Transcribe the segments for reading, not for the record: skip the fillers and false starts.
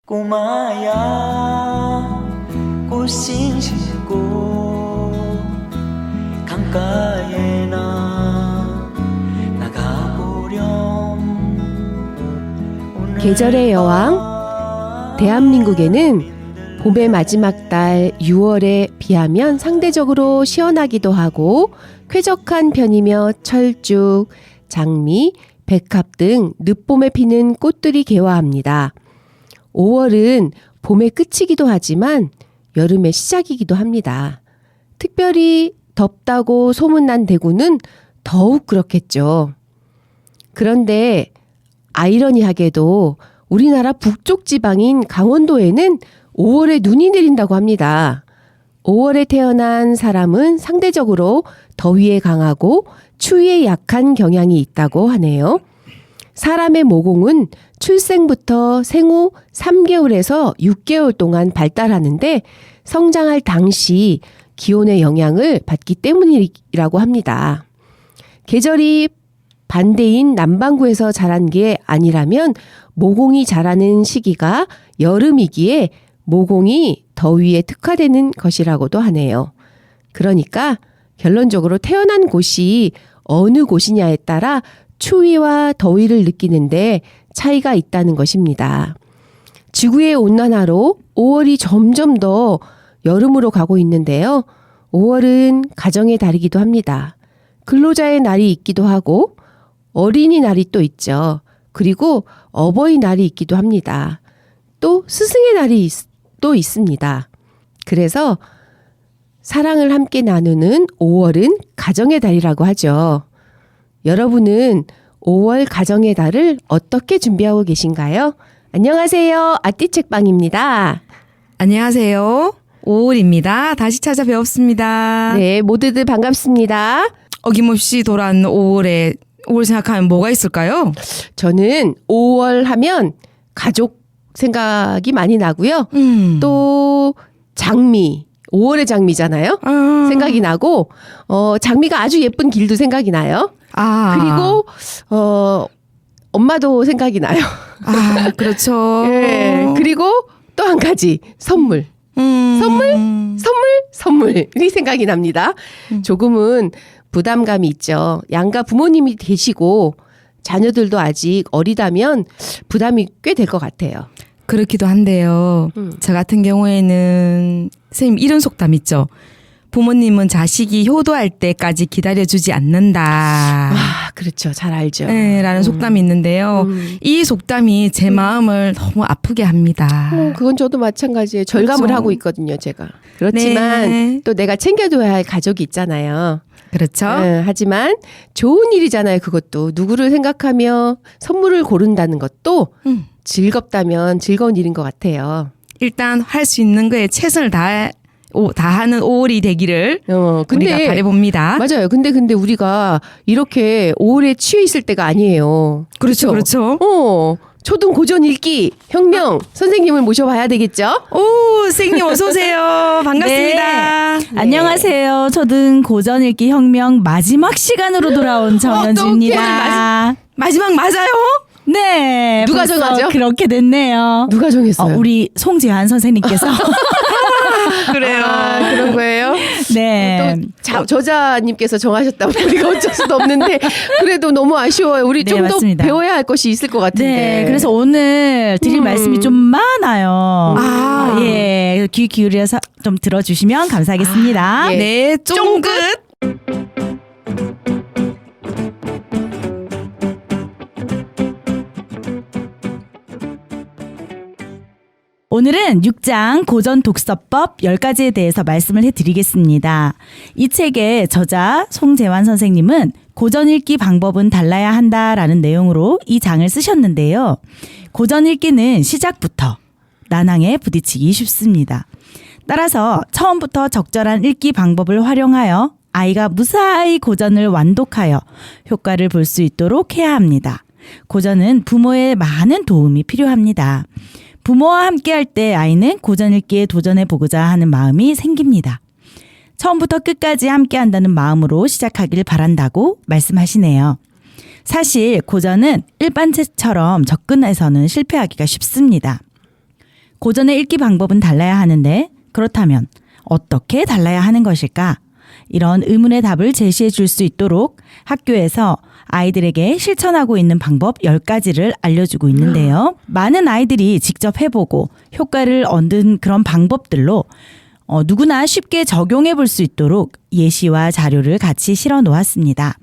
꼬마야 꽃신 신고 강가에 나가보렴. 계절의 여왕. 대한민국에는 봄의 마지막 달 6월에 비하면 상대적으로 시원하기도 하고 쾌적한 편이며 철쭉, 장미, 백합 등 늦봄에 피는 꽃들이 개화합니다. 5월은 봄의 끝이기도 하지만 여름의 시작이기도 합니다. 특별히 덥다고 소문난 대구는 더욱 그렇겠죠. 그런데 아이러니하게도 우리나라 북쪽 지방인 강원도에는 5월에 눈이 내린다고 합니다. 5월에 태어난 사람은 상대적으로 더위에 강하고 추위에 약한 경향이 있다고 하네요. 사람의 모공은 출생부터 생후 3개월에서 6개월 동안 발달하는데 성장할 당시 기온의 영향을 받기 때문이라고 합니다. 계절이 반대인 남반구에서 자란 게 아니라면 모공이 자라는 시기가 여름이기에 모공이 더위에 특화되는 것이라고도 하네요. 그러니까 결론적으로 태어난 곳이 어느 곳이냐에 따라 추위와 더위를 느끼는데 차이가 있다는 것입니다. 지구의 온난화로 5월이 점점 더 여름으로 가고 있는데요. 5월은 가정의 달이기도 합니다. 근로자의 날이 있기도 하고 어린이날이 또 있죠. 그리고 어버이날이 있기도 합니다. 또 스승의 날이 또 있습니다. 그래서 사랑을 함께 나누는 5월은 가정의 달이라고 하죠. 여러분은 5월 가정의 달을 어떻게 준비하고 계신가요? 안녕하세요. 아띠책방입니다. 안녕하세요. 5월입니다. 다시 찾아뵈었습니다. 네, 모두들 반갑습니다. 어김없이 돌아온 5월에 5월 생각하면 뭐가 있을까요? 저는 5월 하면 가족 생각이 많이 나고요. 또 장미, 5월의 장미잖아요. 생각이 나고 장미가 아주 예쁜 길도 생각이 나요. 그리고 엄마도 생각이 나요. 그렇죠. 네, 그리고 또 한 가지 선물이 생각이 납니다. 조금은 부담감이 있죠. 양가 부모님이 계시고 자녀들도 아직 어리다면 부담이 꽤 될 것 같아요. 그렇기도 한데요. 저 같은 경우에는 선생님 이런 속담 있죠. 부모님은 자식이 효도할 때까지 기다려주지 않는다. 그렇죠. 잘 알죠. 네, 라는 속담이 있는데요. 이 속담이 제 마음을 너무 아프게 합니다. 그건 저도 마찬가지예요. 절감을 그렇죠. 하고 있거든요, 제가. 그렇지만 네. 또 내가 챙겨줘야 할 가족이 있잖아요. 그렇죠. 하지만 좋은 일이잖아요. 그것도 누구를 생각하며 선물을 고른다는 것도 즐겁다면 즐거운 일인 것 같아요. 일단 할 수 있는 거에 최선을 다하는 5월이 되기를 우리가 바라봅니다. 맞아요. 근데 우리가 이렇게 5월에 취해 있을 때가 아니에요. 그렇죠. 초등 고전 읽기 혁명 선생님을 모셔봐야 되겠죠? 오, 선생님 어서 오세요. 반갑습니다. 네. 안녕하세요. 초등 고전 읽기 혁명 마지막 시간으로 돌아온 정연지입니다. 마지막 맞아요? 네. 누가 정하죠? 그렇게 됐네요. 누가 정했어요? 우리 송재환 선생님께서. 그래요. 그런 거예요? 네. 또 저자님께서 정하셨다고 우리가 어쩔 수도 없는데 그래도 너무 아쉬워요. 우리 네, 좀 더 맞습니다. 배워야 할 것이 있을 것 같은데. 네. 그래서 오늘 드릴 말씀이 좀 많아요. 예. 귀 기울여서 좀 들어주시면 감사하겠습니다. 예. 네, 쫑긋. 오늘은 6장 고전 독서법 10가지에 대해서 말씀을 해드리겠습니다. 이 책의 저자 송재환 선생님은 고전 읽기 방법은 달라야 한다라는 내용으로 이 장을 쓰셨는데요. 고전 읽기는 시작부터 난항에 부딪히기 쉽습니다. 따라서 처음부터 적절한 읽기 방법을 활용하여 아이가 무사히 고전을 완독하여 효과를 볼 수 있도록 해야 합니다. 고전은 부모의 많은 도움이 필요합니다. 부모와 함께 할 때 아이는 고전 읽기에 도전해 보고자 하는 마음이 생깁니다. 처음부터 끝까지 함께 한다는 마음으로 시작하길 바란다고 말씀하시네요. 사실 고전은 일반 책처럼 접근해서는 실패하기가 쉽습니다. 고전의 읽기 방법은 달라야 하는데 그렇다면 어떻게 달라야 하는 것일까? 이런 의문의 답을 제시해 줄 수 있도록 학교에서 아이들에게 실천하고 있는 방법 10가지를 알려주고 있는데요. 많은 아이들이 직접 해보고 효과를 얻은 그런 방법들로 누구나 쉽게 적용해 볼 수 있도록 예시와 자료를 같이 실어 놓았습니다.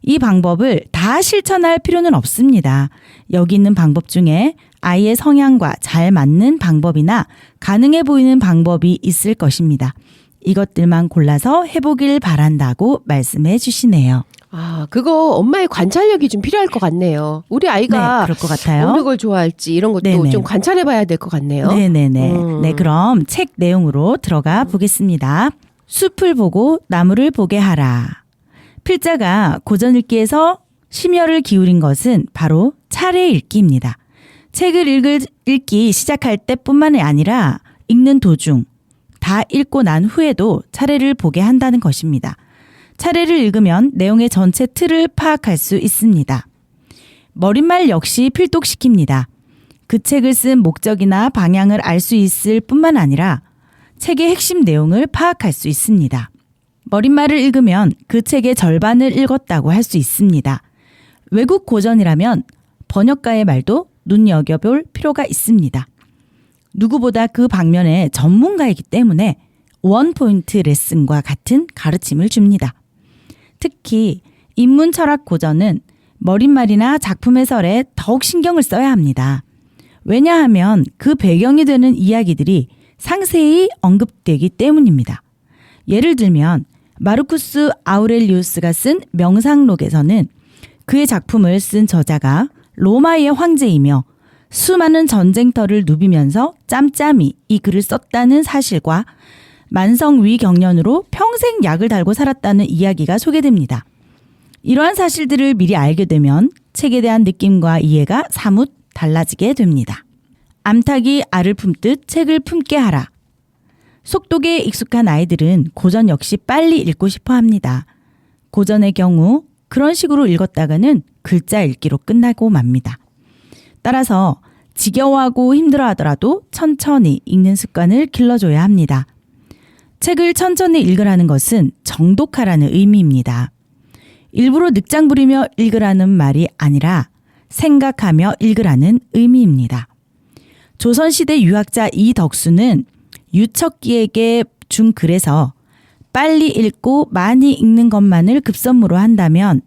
이 방법을 다 실천할 필요는 없습니다. 여기 있는 방법 중에 아이의 성향과 잘 맞는 방법이나 가능해 보이는 방법이 있을 것입니다. 이것들만 골라서 해보길 바란다고 말씀해 주시네요. 아, 그거 엄마의 관찰력이 좀 필요할 것 같네요. 우리 아이가 네, 그럴 것 같아요. 어느 걸 좋아할지 이런 것도 네네. 좀 관찰해 봐야 될 것 같네요. 네네네. 네, 그럼 책 내용으로 들어가 보겠습니다. 숲을 보고 나무를 보게 하라. 필자가 고전 읽기에서 심혈을 기울인 것은 바로 차례 읽기입니다. 책을 읽기 시작할 때뿐만이 아니라 읽는 도중 다 읽고 난 후에도 차례를 보게 한다는 것입니다. 차례를 읽으면 내용의 전체 틀을 파악할 수 있습니다. 머릿말 역시 필독시킵니다. 그 책을 쓴 목적이나 방향을 알 수 있을 뿐만 아니라 책의 핵심 내용을 파악할 수 있습니다. 머릿말을 읽으면 그 책의 절반을 읽었다고 할 수 있습니다. 외국 고전이라면 번역가의 말도 눈여겨볼 필요가 있습니다. 누구보다 그 방면의 전문가이기 때문에 원포인트 레슨과 같은 가르침을 줍니다. 특히 인문 철학 고전은 머릿말이나 작품 해설에 더욱 신경을 써야 합니다. 왜냐하면 그 배경이 되는 이야기들이 상세히 언급되기 때문입니다. 예를 들면 마르쿠스 아우렐리우스가 쓴 명상록에서는 그의 작품을 쓴 저자가 로마의 황제이며 수많은 전쟁터를 누비면서 짬짬이 이 글을 썼다는 사실과 만성 위경련으로 평생 약을 달고 살았다는 이야기가 소개됩니다. 이러한 사실들을 미리 알게 되면 책에 대한 느낌과 이해가 사뭇 달라지게 됩니다. 암탉이 알을 품듯 책을 품게 하라. 속독에 익숙한 아이들은 고전 역시 빨리 읽고 싶어 합니다. 고전의 경우 그런 식으로 읽었다가는 글자 읽기로 끝나고 맙니다. 따라서 지겨워하고 힘들어하더라도 천천히 읽는 습관을 길러줘야 합니다. 책을 천천히 읽으라는 것은 정독하라는 의미입니다. 일부러 늑장 부리며 읽으라는 말이 아니라 생각하며 읽으라는 의미입니다. 조선시대 유학자 이덕수는 유척기에게 준 글에서 빨리 읽고 많이 읽는 것만을 급선무로 한다면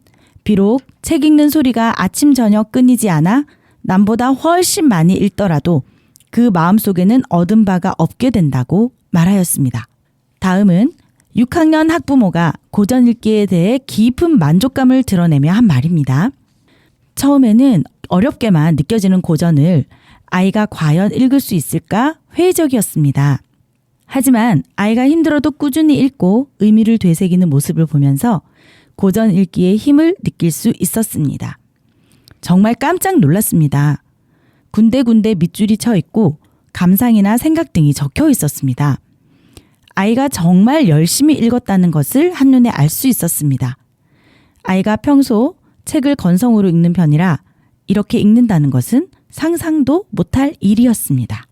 비록 책 읽는 소리가 아침 저녁 끊이지 않아 남보다 훨씬 많이 읽더라도 그 마음속에는 얻은 바가 없게 된다고 말하였습니다. 다음은 6학년 학부모가 고전 읽기에 대해 깊은 만족감을 드러내며 한 말입니다. 처음에는 어렵게만 느껴지는 고전을 아이가 과연 읽을 수 있을까 회의적이었습니다. 하지만 아이가 힘들어도 꾸준히 읽고 의미를 되새기는 모습을 보면서 고전 읽기의 힘을 느낄 수 있었습니다. 정말 깜짝 놀랐습니다. 군데군데 밑줄이 쳐 있고 감상이나 생각 등이 적혀 있었습니다. 아이가 정말 열심히 읽었다는 것을 한눈에 알 수 있었습니다. 아이가 평소 책을 건성으로 읽는 편이라 이렇게 읽는다는 것은 상상도 못할 일이었습니다.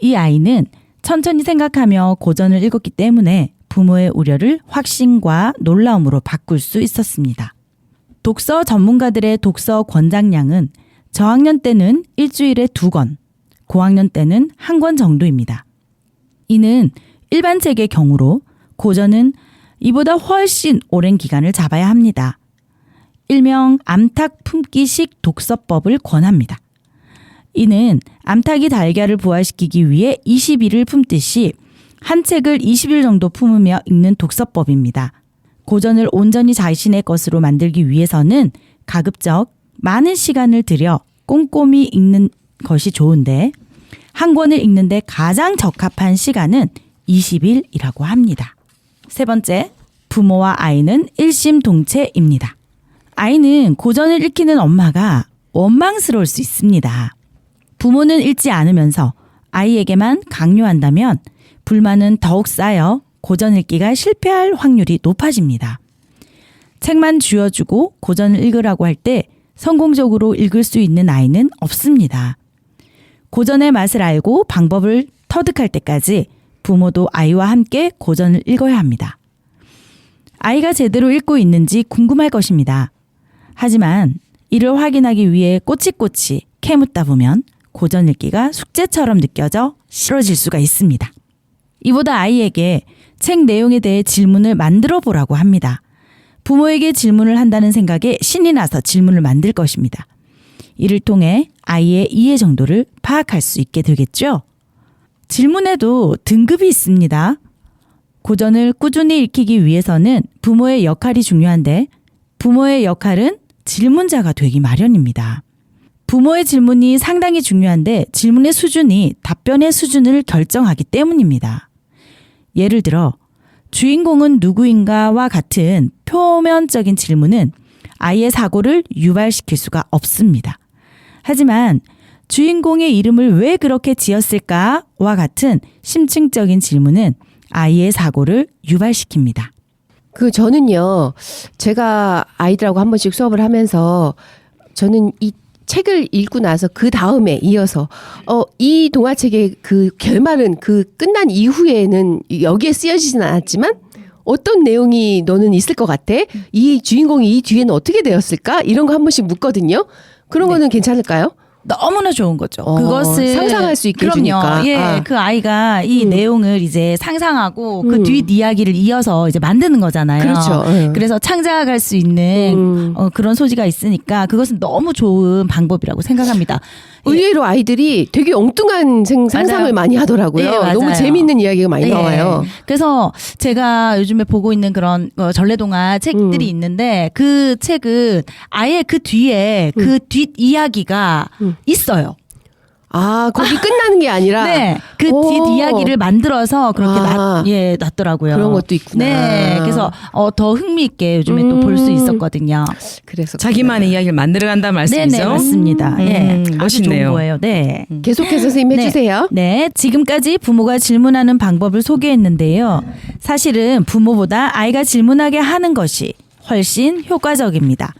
이 아이는 천천히 생각하며 고전을 읽었기 때문에 부모의 우려를 확신과 놀라움으로 바꿀 수 있었습니다. 독서 전문가들의 독서 권장량은 저학년 때는 일주일에 2권, 고학년 때는 1권 정도입니다. 이는 일반 책의 경우로 고전은 이보다 훨씬 오랜 기간을 잡아야 합니다. 일명 암탉 품기식 독서법을 권합니다. 이는 암탉이 달걀을 부화시키기 위해 20일을 품듯이 한 책을 20일 정도 품으며 읽는 독서법입니다. 고전을 온전히 자신의 것으로 만들기 위해서는 가급적 많은 시간을 들여 꼼꼼히 읽는 것이 좋은데 한 권을 읽는데 가장 적합한 시간은 20일이라고 합니다. 세 번째, 부모와 아이는 일심동체입니다. 아이는 고전을 읽히는 엄마가 원망스러울 수 있습니다. 부모는 읽지 않으면서 아이에게만 강요한다면 불만은 더욱 쌓여 고전 읽기가 실패할 확률이 높아집니다. 책만 쥐어주고 고전을 읽으라고 할 때 성공적으로 읽을 수 있는 아이는 없습니다. 고전의 맛을 알고 방법을 터득할 때까지 부모도 아이와 함께 고전을 읽어야 합니다. 아이가 제대로 읽고 있는지 궁금할 것입니다. 하지만 이를 확인하기 위해 꼬치꼬치 캐묻다 보면 고전 읽기가 숙제처럼 느껴져 싫어질 수가 있습니다. 이보다 아이에게 책 내용에 대해 질문을 만들어 보라고 합니다. 부모에게 질문을 한다는 생각에 신이 나서 질문을 만들 것입니다. 이를 통해 아이의 이해 정도를 파악할 수 있게 되겠죠? 질문에도 등급이 있습니다. 고전을 꾸준히 읽히기 위해서는 부모의 역할이 중요한데 부모의 역할은 질문자가 되기 마련입니다. 부모의 질문이 상당히 중요한데 질문의 수준이 답변의 수준을 결정하기 때문입니다. 예를 들어 주인공은 누구인가와 같은 표면적인 질문은 아이의 사고를 유발시킬 수가 없습니다. 하지만 주인공의 이름을 왜 그렇게 지었을까와 같은 심층적인 질문은 아이의 사고를 유발시킵니다. 저는요, 제가 아이들하고 한 번씩 수업을 하면서 저는 이 책을 읽고 나서 그 다음에 이어서 이 동화책의 그 결말은 그 끝난 이후에는 여기에 쓰여지진 않았지만 어떤 내용이 너는 있을 것 같아? 이 주인공이 이 뒤에는 어떻게 되었을까? 이런 거 한 번씩 묻거든요. 그런 거는 괜찮을까요? 너무나 좋은 거죠. 그것을 상상할 수 있게 해주니까. 예, 그 아이가 이 내용을 이제 상상하고 그 뒷 이야기를 이어서 이제 만드는 거잖아요. 그렇죠. 그래서 창작할 수 있는 그런 소지가 있으니까 그것은 너무 좋은 방법이라고 생각합니다. 의외로 아이들이 되게 엉뚱한 상상을 맞아요. 많이 하더라고요. 네, 맞아요. 너무 재미있는 이야기가 많이 나와요. 그래서 제가 요즘에 보고 있는 그런 전래동화 책들이 있는데 그 책은 아예 그 뒤에 그 뒷 이야기가 있어요. 아, 거기 끝나는 게 아니라 네, 그 뒷 이야기를 만들어서 그렇게 놨더라고요. 그런 것도 있구나. 네, 그래서 더 흥미있게 요즘에 또 볼 수 있었거든요. 그래서 자기만의 이야기를 만들어간다는 말씀이죠? 네네, 맞습니다. 예, 아주 좋은 멋있네요. 거예요. 네. 계속해서 선생님 해주세요. 네, 지금까지 부모가 질문하는 방법을 소개했는데요. 사실은 부모보다 아이가 질문하게 하는 것이 훨씬 효과적입니다.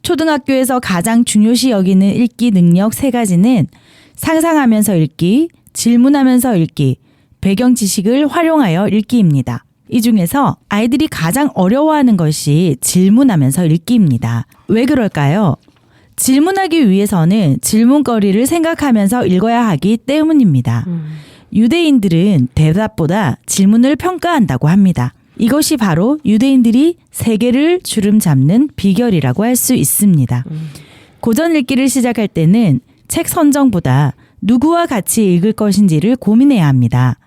초등학교에서 가장 중요시 여기는 읽기 능력 3가지는 상상하면서 읽기, 질문하면서 읽기, 배경 지식을 활용하여 읽기입니다. 이 중에서 아이들이 가장 어려워하는 것이 질문하면서 읽기입니다. 왜 그럴까요? 질문하기 위해서는 질문거리를 생각하면서 읽어야 하기 때문입니다. 유대인들은 대답보다 질문을 평가한다고 합니다. 이것이 바로 유대인들이 세계를 주름 잡는 비결이라고 할 수 있습니다. 고전 읽기를 시작할 때는 책 선정보다 누구와 같이 읽을 것인지를 고민해야 합니다.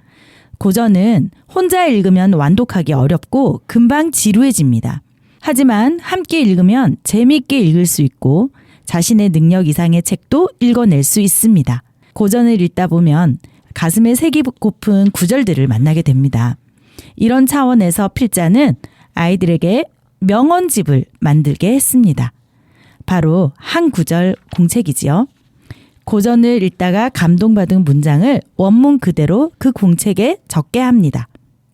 고전은 혼자 읽으면 완독하기 어렵고 금방 지루해집니다. 하지만 함께 읽으면 재미있게 읽을 수 있고 자신의 능력 이상의 책도 읽어낼 수 있습니다. 고전을 읽다 보면 가슴에 새기 고픈 구절들을 만나게 됩니다. 이런 차원에서 필자는 아이들에게 명언집을 만들게 했습니다. 바로 한 구절 공책이지요. 고전을 읽다가 감동받은 문장을 원문 그대로 그 공책에 적게 합니다.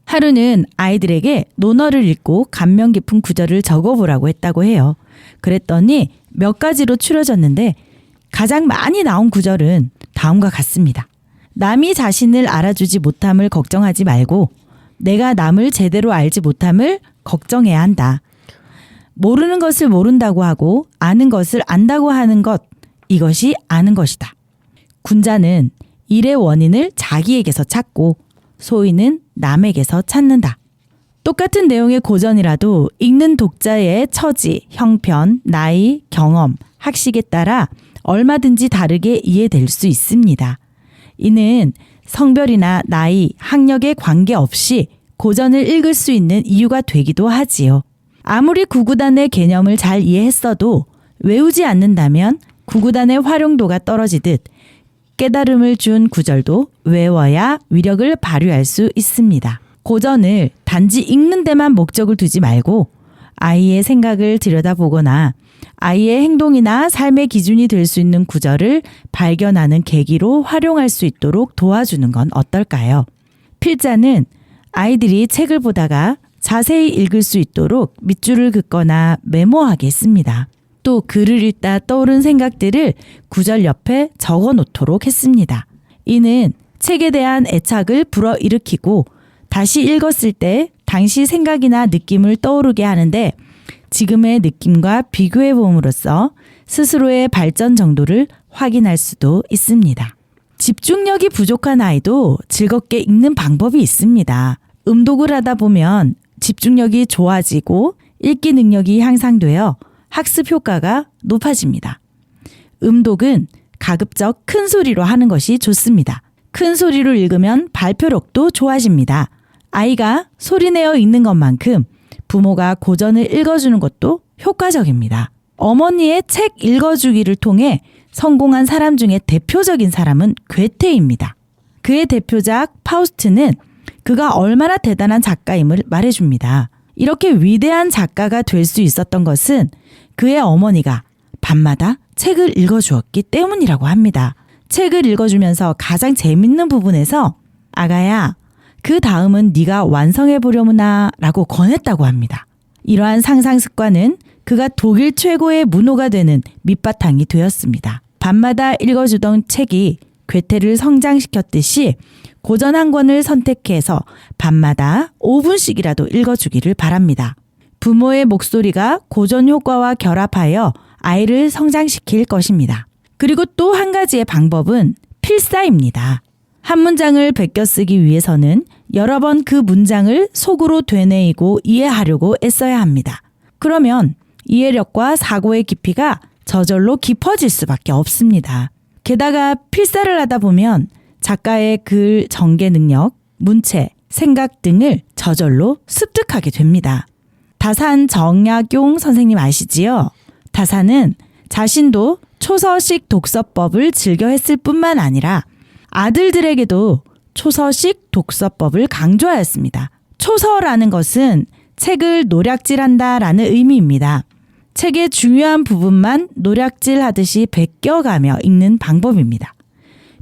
하루는 아이들에게 논어를 읽고 감명 깊은 구절을 적어보라고 했다고 해요. 그랬더니 몇 가지로 추려졌는데 가장 많이 나온 구절은 다음과 같습니다. 남이 자신을 알아주지 못함을 걱정하지 말고 내가 남을 제대로 알지 못함을 걱정해야 한다. 모르는 것을 모른다고 하고 아는 것을 안다고 하는 것, 이것이 아는 것이다. 군자는 일의 원인을 자기에게서 찾고 소인은 남에게서 찾는다. 똑같은 내용의 고전이라도 읽는 독자의 처지, 형편, 나이, 경험, 학식에 따라 얼마든지 다르게 이해될 수 있습니다. 이는 성별이나 나이, 학력에 관계없이 고전을 읽을 수 있는 이유가 되기도 하지요. 아무리 구구단의 개념을 잘 이해했어도 외우지 않는다면 구구단의 활용도가 떨어지듯 깨달음을 준 구절도 외워야 위력을 발휘할 수 있습니다. 고전을 단지 읽는 데만 목적을 두지 말고 아이의 생각을 들여다보거나 아이의 행동이나 삶의 기준이 될 수 있는 구절을 발견하는 계기로 활용할 수 있도록 도와주는 건 어떨까요? 필자는 아이들이 책을 보다가 자세히 읽을 수 있도록 밑줄을 긋거나 메모하게 했습니다. 또 글을 읽다 떠오른 생각들을 구절 옆에 적어 놓도록 했습니다. 이는 책에 대한 애착을 불어일으키고 다시 읽었을 때 당시 생각이나 느낌을 떠오르게 하는데 지금의 느낌과 비교해 봄으로써 스스로의 발전 정도를 확인할 수도 있습니다. 집중력이 부족한 아이도 즐겁게 읽는 방법이 있습니다. 음독을 하다 보면 집중력이 좋아지고 읽기 능력이 향상되어 학습 효과가 높아집니다. 음독은 가급적 큰 소리로 하는 것이 좋습니다. 큰 소리로 읽으면 발표력도 좋아집니다. 아이가 소리내어 읽는 것만큼 부모가 고전을 읽어주는 것도 효과적입니다. 어머니의 책 읽어주기를 통해 성공한 사람 중에 대표적인 사람은 괴테입니다. 그의 대표작 파우스트는 그가 얼마나 대단한 작가임을 말해줍니다. 이렇게 위대한 작가가 될 수 있었던 것은 그의 어머니가 밤마다 책을 읽어주었기 때문이라고 합니다. 책을 읽어주면서 가장 재밌는 부분에서 아가야, 그 다음은 네가 완성해보려무나 라고 권했다고 합니다. 이러한 상상 습관은 그가 독일 최고의 문호가 되는 밑바탕이 되었습니다. 밤마다 읽어주던 책이 괴테를 성장시켰듯이 고전 한 권을 선택해서 밤마다 5분씩이라도 읽어주기를 바랍니다. 부모의 목소리가 고전 효과와 결합하여 아이를 성장시킬 것입니다. 그리고 또 한 가지의 방법은 필사입니다. 한 문장을 베껴 쓰기 위해서는 여러 번 그 문장을 속으로 되뇌이고 이해하려고 애써야 합니다. 그러면 이해력과 사고의 깊이가 저절로 깊어질 수밖에 없습니다. 게다가 필사를 하다 보면 작가의 글 전개 능력, 문체, 생각 등을 저절로 습득하게 됩니다. 다산 정약용 선생님 아시지요? 다산은 자신도 초서식 독서법을 즐겨 했을 뿐만 아니라 아들들에게도 초서식 독서법을 강조하였습니다. 초서라는 것은 책을 노략질한다라는 의미입니다. 책의 중요한 부분만 노략질하듯이 베껴가며 읽는 방법입니다.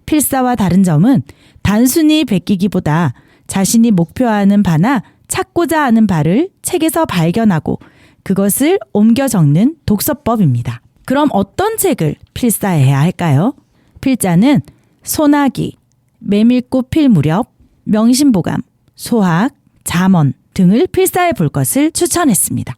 필사와 다른 점은 단순히 베끼기보다 자신이 목표하는 바나 찾고자 하는 바를 책에서 발견하고 그것을 옮겨 적는 독서법입니다. 그럼 어떤 책을 필사해야 할까요? 필자는 소나기, 메밀꽃 필 무렵, 명심보감, 소학, 잠언 등을 필사해 볼 것을 추천했습니다.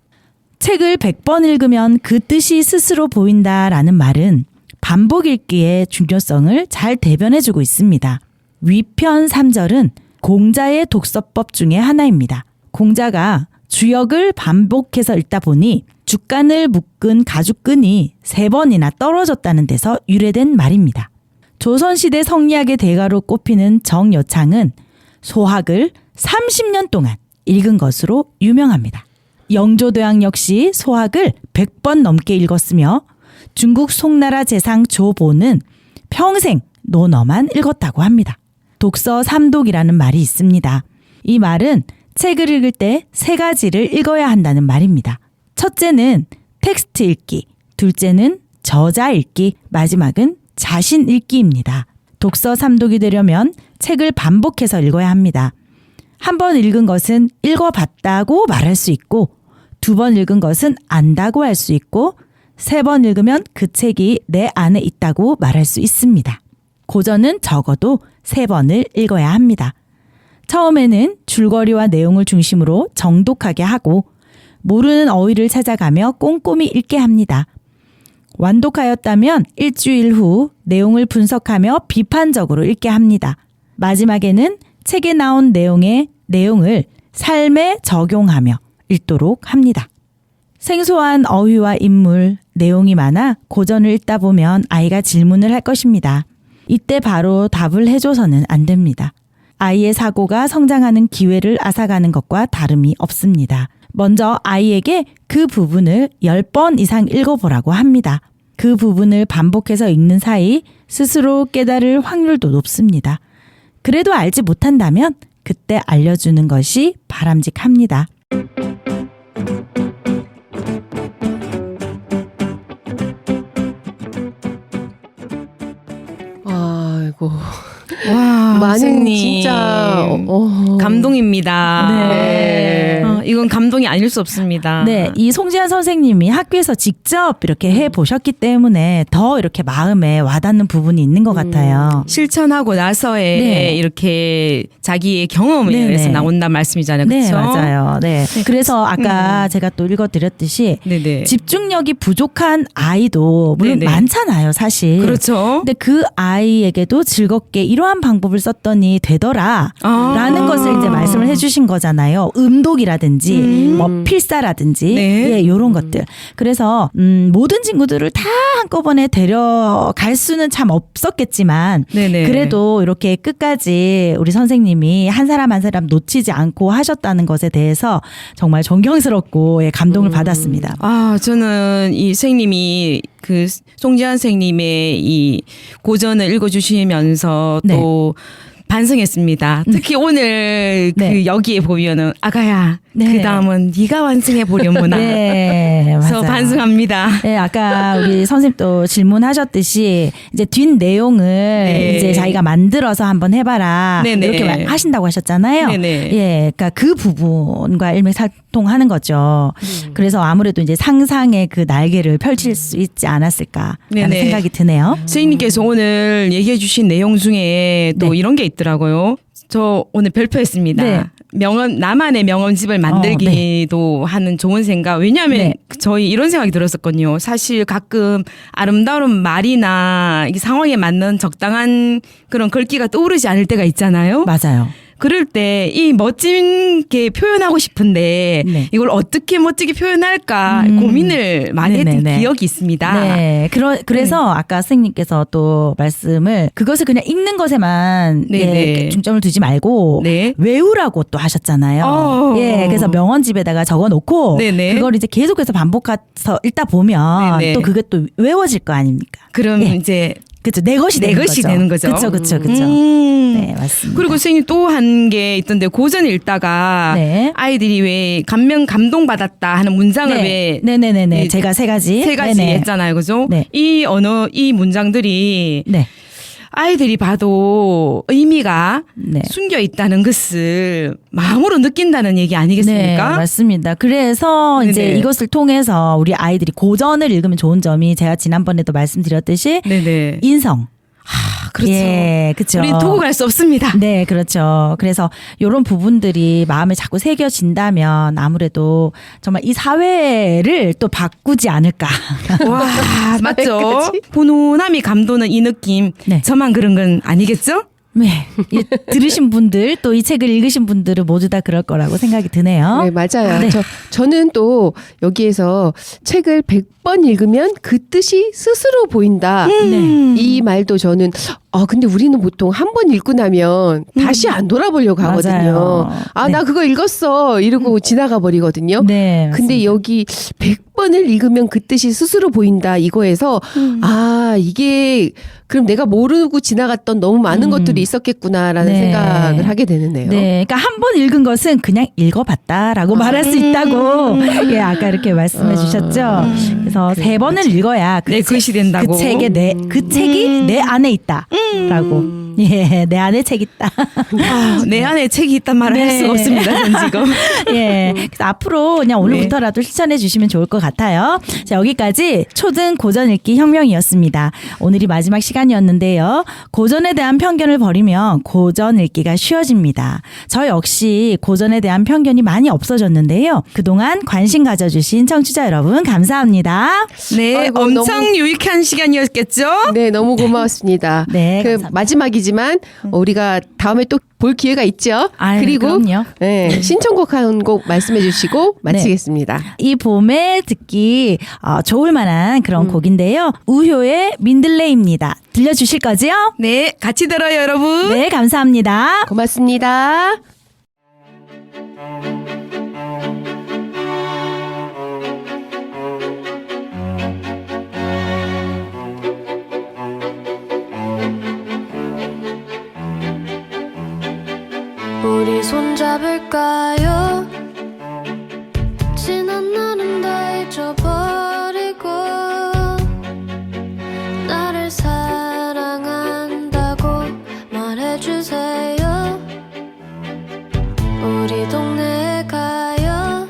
책을 100번 읽으면 그 뜻이 스스로 보인다라는 말은 반복 읽기의 중요성을 잘 대변해주고 있습니다. 위편 3절은 공자의 독서법 중에 하나입니다. 공자가 주역을 반복해서 읽다 보니 죽간을 묶은 가죽끈이 3번이나 떨어졌다는 데서 유래된 말입니다. 조선시대 성리학의 대가로 꼽히는 정여창은 소학을 30년 동안 읽은 것으로 유명합니다. 영조대왕 역시 소학을 100번 넘게 읽었으며 중국 송나라 재상 조보는 평생 논어만 읽었다고 합니다. 독서 삼독이라는 말이 있습니다. 이 말은 책을 읽을 때 3가지를 읽어야 한다는 말입니다. 첫째는 텍스트 읽기, 둘째는 저자 읽기, 마지막은 자신 읽기입니다. 독서 삼독이 되려면 책을 반복해서 읽어야 합니다. 한 번 읽은 것은 읽어봤다고 말할 수 있고 2번 읽은 것은 안다고 할 수 있고 3번 읽으면 그 책이 내 안에 있다고 말할 수 있습니다. 고전은 적어도 3번을 읽어야 합니다. 처음에는 줄거리와 내용을 중심으로 정독하게 하고 모르는 어휘를 찾아가며 꼼꼼히 읽게 합니다. 완독하였다면 일주일 후 내용을 분석하며 비판적으로 읽게 합니다. 마지막에는 책에 나온 내용을 삶에 적용하며 읽도록 합니다. 생소한 어휘와 인물, 내용이 많아 고전을 읽다 보면 아이가 질문을 할 것입니다. 이때 바로 답을 해줘서는 안 됩니다. 아이의 사고가 성장하는 기회를 앗아가는 것과 다름이 없습니다. 먼저 아이에게 그 부분을 10번 이상 읽어보라고 합니다. 그 부분을 반복해서 읽는 사이 스스로 깨달을 확률도 높습니다. 그래도 알지 못한다면 그때 알려주는 것이 바람직합니다. 아이고. 와, 많은 선생님. 진짜 감동입니다. 네. 이건 감동이 아닐 수 없습니다. 네, 이 송지한 선생님이 학교에서 직접 이렇게 해 보셨기 때문에 더 이렇게 마음에 와닿는 부분이 있는 것 같아요. 실천하고 나서의 네. 이렇게 자기의 경험에 네네. 의해서 나온다는 말씀이잖아요. 네, 그렇죠? 맞아요. 네. 그래서 아까 제가 또 읽어드렸듯이 네네. 집중력이 부족한 아이도 물론 네네. 많잖아요, 사실. 그렇죠. 근데 그 아이에게도 즐겁게 이러한 방법을 썼더니 되더라. 라는 것을 이제 말씀을 해주신 거잖아요. 음독이라든지 뭐 필사라든지 네. 예, 요런 것들. 그래서 모든 친구들을 다 한꺼번에 데려갈 수는 참 없었겠지만 네네. 그래도 이렇게 끝까지 우리 선생님이 한 사람 한 사람 놓치지 않고 하셨다는 것에 대해서 정말 존경스럽고 예, 감동을 받았습니다. 저는 이 선생님이 그 송지한 선생님의 이 고전을 읽어주시면서 네. 또 반성했습니다. 특히 오늘 네. 그 여기에 보면은 아가야 네. 그 다음은 네가 완성해 보려무나. 네, 그래서 맞아요. 반성합니다. 네, 아까 우리 선생님 또 질문하셨듯이 이제 뒷 내용을 이제 자기가 만들어서 한번 해봐라 네네. 이렇게 하신다고 하셨잖아요. 네네. 예, 그러니까 그 부분과 일맥살통하는 거죠. 그래서 아무래도 이제 상상의 그 날개를 펼칠 수 있지 않았을까라는 네네. 생각이 드네요. 선생님께서 오늘 얘기해 주신 내용 중에 또 네. 이런 게 있더라고요. 저 오늘 별표했습니다. 네. 명언 나만의 명언집을 만들기도 하는 좋은 생각. 왜냐하면 네. 저희 이런 생각이 들었었거든요. 사실 가끔 아름다운 말이나 이 상황에 맞는 적당한 그런 글귀가 떠오르지 않을 때가 있잖아요. 맞아요. 그럴 때 이 멋진 게 표현하고 싶은데 네. 이걸 어떻게 멋지게 표현할까 고민을 많이 했던 네네네. 기억이 있습니다. 네. 그래서 아까 선생님께서 또 말씀을 그것을 그냥 읽는 것에만 네네. 예, 중점을 두지 말고 네. 외우라고 또 하셨잖아요. 예. 그래서 명언집에다가 적어 놓고 네네. 그걸 이제 계속해서 반복해서 읽다 보면 네네. 또 그게 또 외워질 거 아닙니까? 그럼 예. 이제 그렇죠. 내 것이 내 것이 되는 거죠. 그렇죠. 네, 맞습니다. 그리고 선생님 또 한 게 있던데 고전 읽다가 네. 아이들이 왜 감동받았다 하는 문장을 왜 네네네네. 이 제가 세 가지. 세 가지 네네. 했잖아요. 그죠? 네. 이 문장들이 네. 아이들이 봐도 의미가 네. 숨겨 있다는 것을 마음으로 느낀다는 얘기 아니겠습니까? 네, 맞습니다. 그래서 이제 네네. 이것을 통해서 우리 아이들이 고전을 읽으면 좋은 점이 제가 지난번에도 말씀드렸듯이 네네. 인성. 그렇죠. 예, 그렇죠. 우리 두고 갈 수 없습니다. 네, 그렇죠. 그래서 이런 부분들이 마음에 자꾸 새겨진다면 아무래도 정말 이 사회를 또 바꾸지 않을까. 와, 맞죠? 훈훈함이 감도는 이 느낌. 네. 저만 그런 건 아니겠죠? 네, 들으신 분들 또 이 책을 읽으신 분들은 모두 다 그럴 거라고 생각이 드네요. 네, 맞아요. 네. 저는 또 여기에서 책을 100번 읽으면 그 뜻이 스스로 보인다. 이 말도 저는 근데 우리는 보통 한 번 읽고 나면 다시 안 돌아보려고 하거든요. 맞아요. 네. 나 그거 읽었어. 이러고 지나가 버리거든요. 네, 근데 맞습니다. 여기 100번을 읽으면 그 뜻이 스스로 보인다. 이거에서 이게 그럼 내가 모르고 지나갔던 너무 많은 것들이 있었겠구나라는 네. 생각을 하게 되는데요. 네, 그러니까 한 번 읽은 것은 그냥 읽어봤다라고 말할 수 있다고 예 아까 이렇게 말씀해 주셨죠. 그래서 세 번을 읽어야 내 것이 된다고. 그 책에 그 책이 내 안에 있다라고. 예, 내 안에 책 있다. 내 안에 책이 있단 말을 할 네. 수가 없습니다. 전 지금. 예, 그래서 앞으로 그냥 오늘부터라도 실천해 주시면 좋을 것 같아요. 자, 여기까지 초등 고전 읽기 혁명이었습니다. 오늘이 마지막 시간이었는데요. 고전에 대한 편견을 버리면 고전 읽기가 쉬워집니다. 저 역시 고전에 대한 편견이 많이 없어졌는데요. 그동안 관심 가져주신 청취자 여러분 감사합니다. 네, 아이고, 엄청 너무- 유익한 시간이었겠죠? 네, 너무 고마웠습니다. 네, 그 감사합니다. 마지막이지만 우리가 다음에 또 볼 기회가 있죠. 아유, 그리고 그럼요. 네, 신청곡 한 곡 말씀해 주시고 마치겠습니다. 이 봄에 듣기 좋을 만한 그런 곡인데요. 우효의 민들레입니다. 들려주실 거지요? 네, 같이 들어요, 여러분. 네, 감사합니다. 고맙습니다. 우리 손잡을까요? 지난 날은 다 잊어버리고 나를 사랑한다고 말해주세요. 우리 동네에 가요.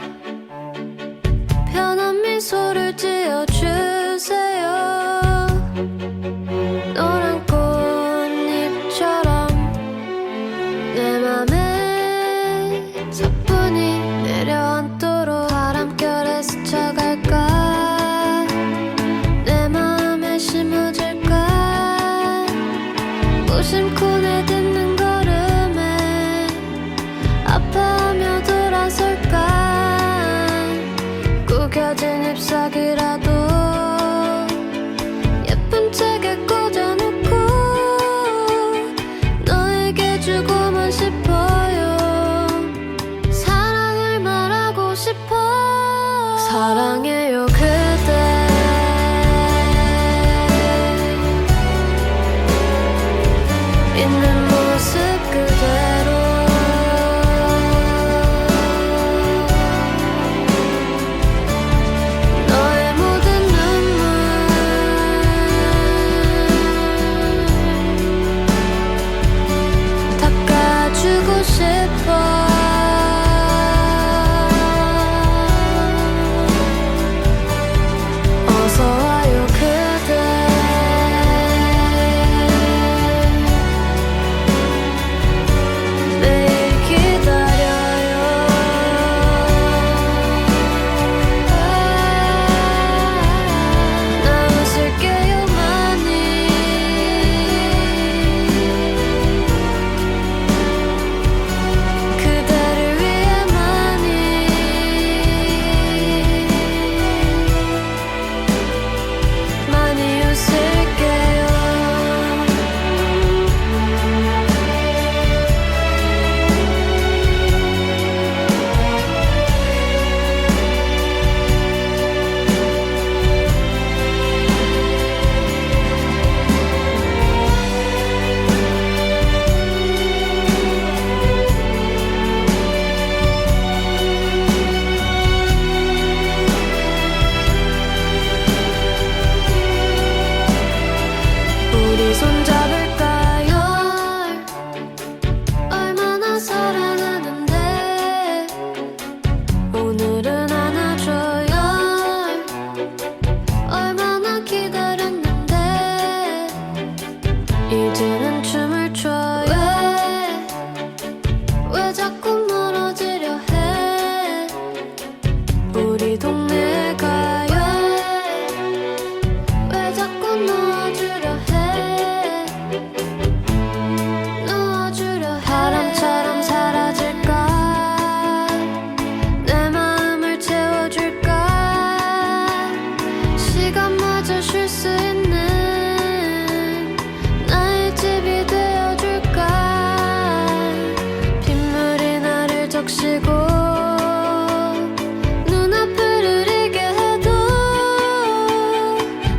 주고만 싶어요. 사랑을 말하고 싶어. 사랑해요 그대. 있는 모습 그대로. 너의 모든 눈물 닦아주고 싶어. 어서 와요 그대. 매일 기다려요. 나 웃을게요 많이. 그대를 위해 많이. 많이 웃을게요. 우리 손잡을까요? 얼마나 사랑하는데 오늘은 안아줘요. 얼마나 기다렸는데 이제는 춤을 춰요. 왜 자꾸 멀어지려 해. 우리 동네 가요. 왜 자꾸 놓아주려 해. 놓아주려 해. 바람처럼 사라질까. 내 마음을 채워줄까. 시간마저 쉴 수 있는 나의 집이 되어줄까. 빗물이 나를 적시고 눈앞을 흐리게 해도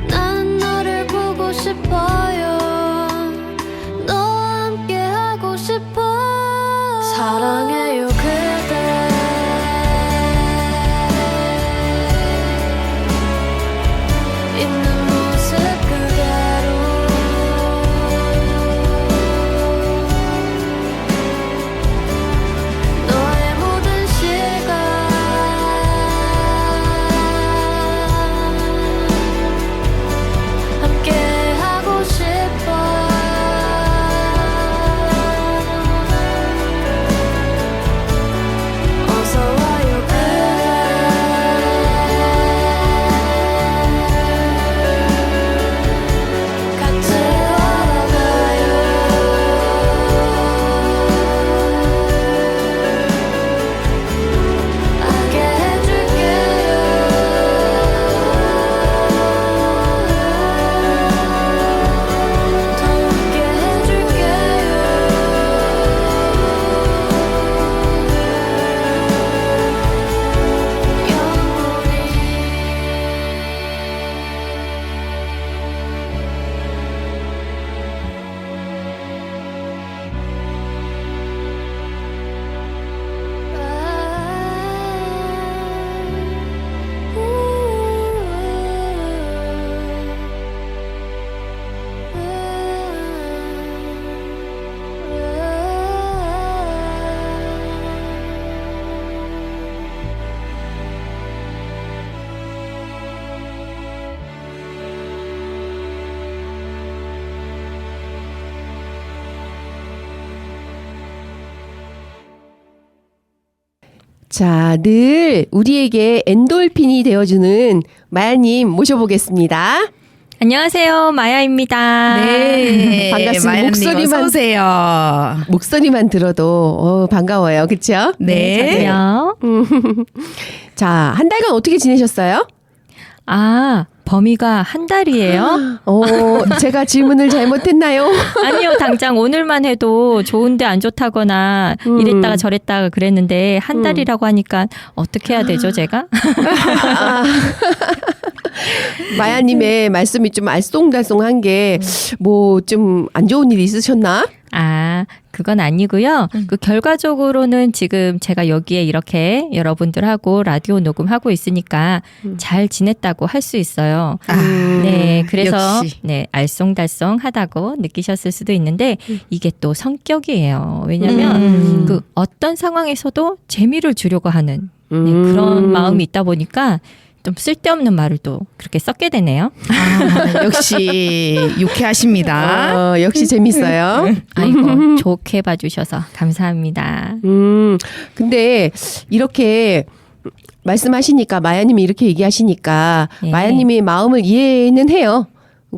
난 너를 보고 싶어요. 너와 함께 하고 싶어. 사랑해요 그대. 있는 모습 그대로. 너의 모든 시간 함께 하고 싶어. 어서 와요 그대. 같이 걸어가요. 알게 해줄게요. 더 웃게 해줄게요. 자, 늘 우리에게 엔돌핀이 되어주는 마야님 모셔보겠습니다. 안녕하세요, 마야입니다. 네. 반갑습니다. 마야님 목소리만- 어서 오세요. 목소리만 들어도 반가워요. 그렇죠? 네. 저도요. 자, 한 달간 어떻게 지내셨어요? 아, 범위가 한 달이에요? 제가 질문을 잘못했나요? 아니요, 당장 오늘만 해도 좋은데 안 좋다거나 이랬다가 저랬다가 그랬는데 한 달이라고 하니까 어떻게 해야 되죠, 제가? 마야님의 말씀이 좀 알쏭달쏭한 게 뭐 좀 안 좋은 일 있으셨나? 아, 그건 아니고요. 그 결과적으로는 지금 제가 여기에 이렇게 여러분들하고 라디오 녹음하고 있으니까 잘 지냈다고 할 수 있어요. 네, 그래서 역시. 네, 알쏭달쏭하다고 느끼셨을 수도 있는데 이게 또 성격이에요. 왜냐하면 그 어떤 상황에서도 재미를 주려고 하는 네, 그런 마음이 있다 보니까 좀 쓸데없는 말을 또 그렇게 섞게 되네요. 역시 유쾌하십니다. 역시 재밌어요. 아이고, 좋게 봐주셔서 감사합니다. 근데 이렇게 말씀하시니까 마야님이 이렇게 얘기하시니까 예. 마야님의 마음을 이해는 해요.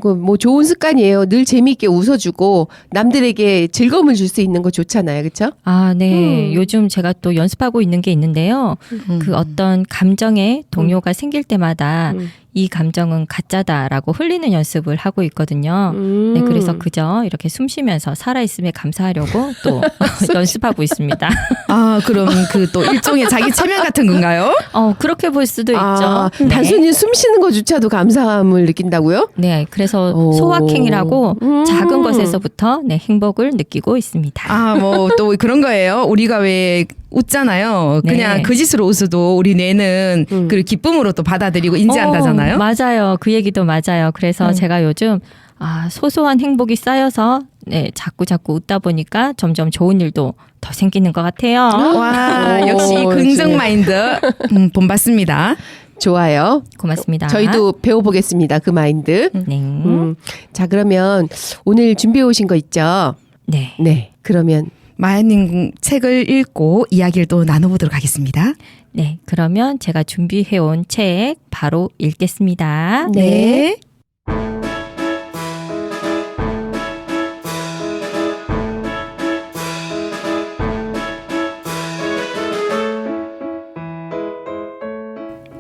그 뭐 좋은 습관이에요. 늘 재미있게 웃어주고 남들에게 즐거움을 줄 수 있는 거 좋잖아요, 그렇죠? 아, 네. 요즘 제가 또 연습하고 있는 게 있는데요. 그 어떤 감정에 동요가 생길 때마다 이 감정은 가짜다라고 흘리는 연습을 하고 있거든요. 네, 그래서 그저 이렇게 숨 쉬면서 살아있음에 감사하려고 또 연습하고 있습니다. 아, 그럼 그 또 일종의 자기 체면 같은 건가요? 그렇게 볼 수도 있죠. 네. 단순히 숨 쉬는 것조차도 감사함을 느낀다고요? 네, 그래서 오. 소확행이라고 작은 것에서부터 네, 행복을 느끼고 있습니다. 아, 뭐 또 그런 거예요. 우리가 왜 웃잖아요. 그냥 네. 거짓으로 웃어도 우리 뇌는 그 기쁨으로 또 받아들이고 인지한다잖아요. 맞아요. 그 얘기도 맞아요. 그래서 제가 요즘 소소한 행복이 쌓여서 네, 자꾸 웃다 보니까 점점 좋은 일도 더 생기는 것 같아요. 와, 역시 오, 긍정 역시. 마인드 본받습니다. 좋아요. 고맙습니다. 저희도 배워보겠습니다. 그 마인드. 네. 자, 그러면 오늘 준비해 오신 거 있죠? 네. 네. 그러면 마야님 책을 읽고 이야기를 또 나눠보도록 하겠습니다. 네. 그러면 제가 준비해온 책 바로 읽겠습니다. 네.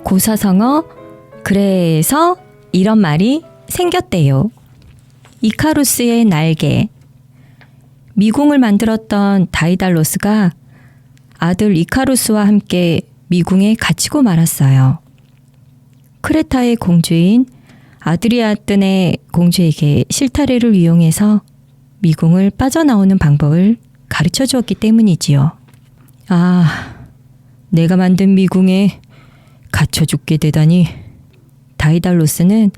고사성어 그래서 이런 말이 생겼대요. 이카루스의 날개. 미궁을 만들었던 다이달로스가 아들 이카루스와 함께 미궁에 갇히고 말았어요. 크레타의 공주인 아드리아뜬의 공주에게 실타래를 이용해서 미궁을 빠져나오는 방법을 가르쳐 주었기 때문이지요. 아, 내가 만든 미궁에 갇혀 죽게 되다니. 다이달로스는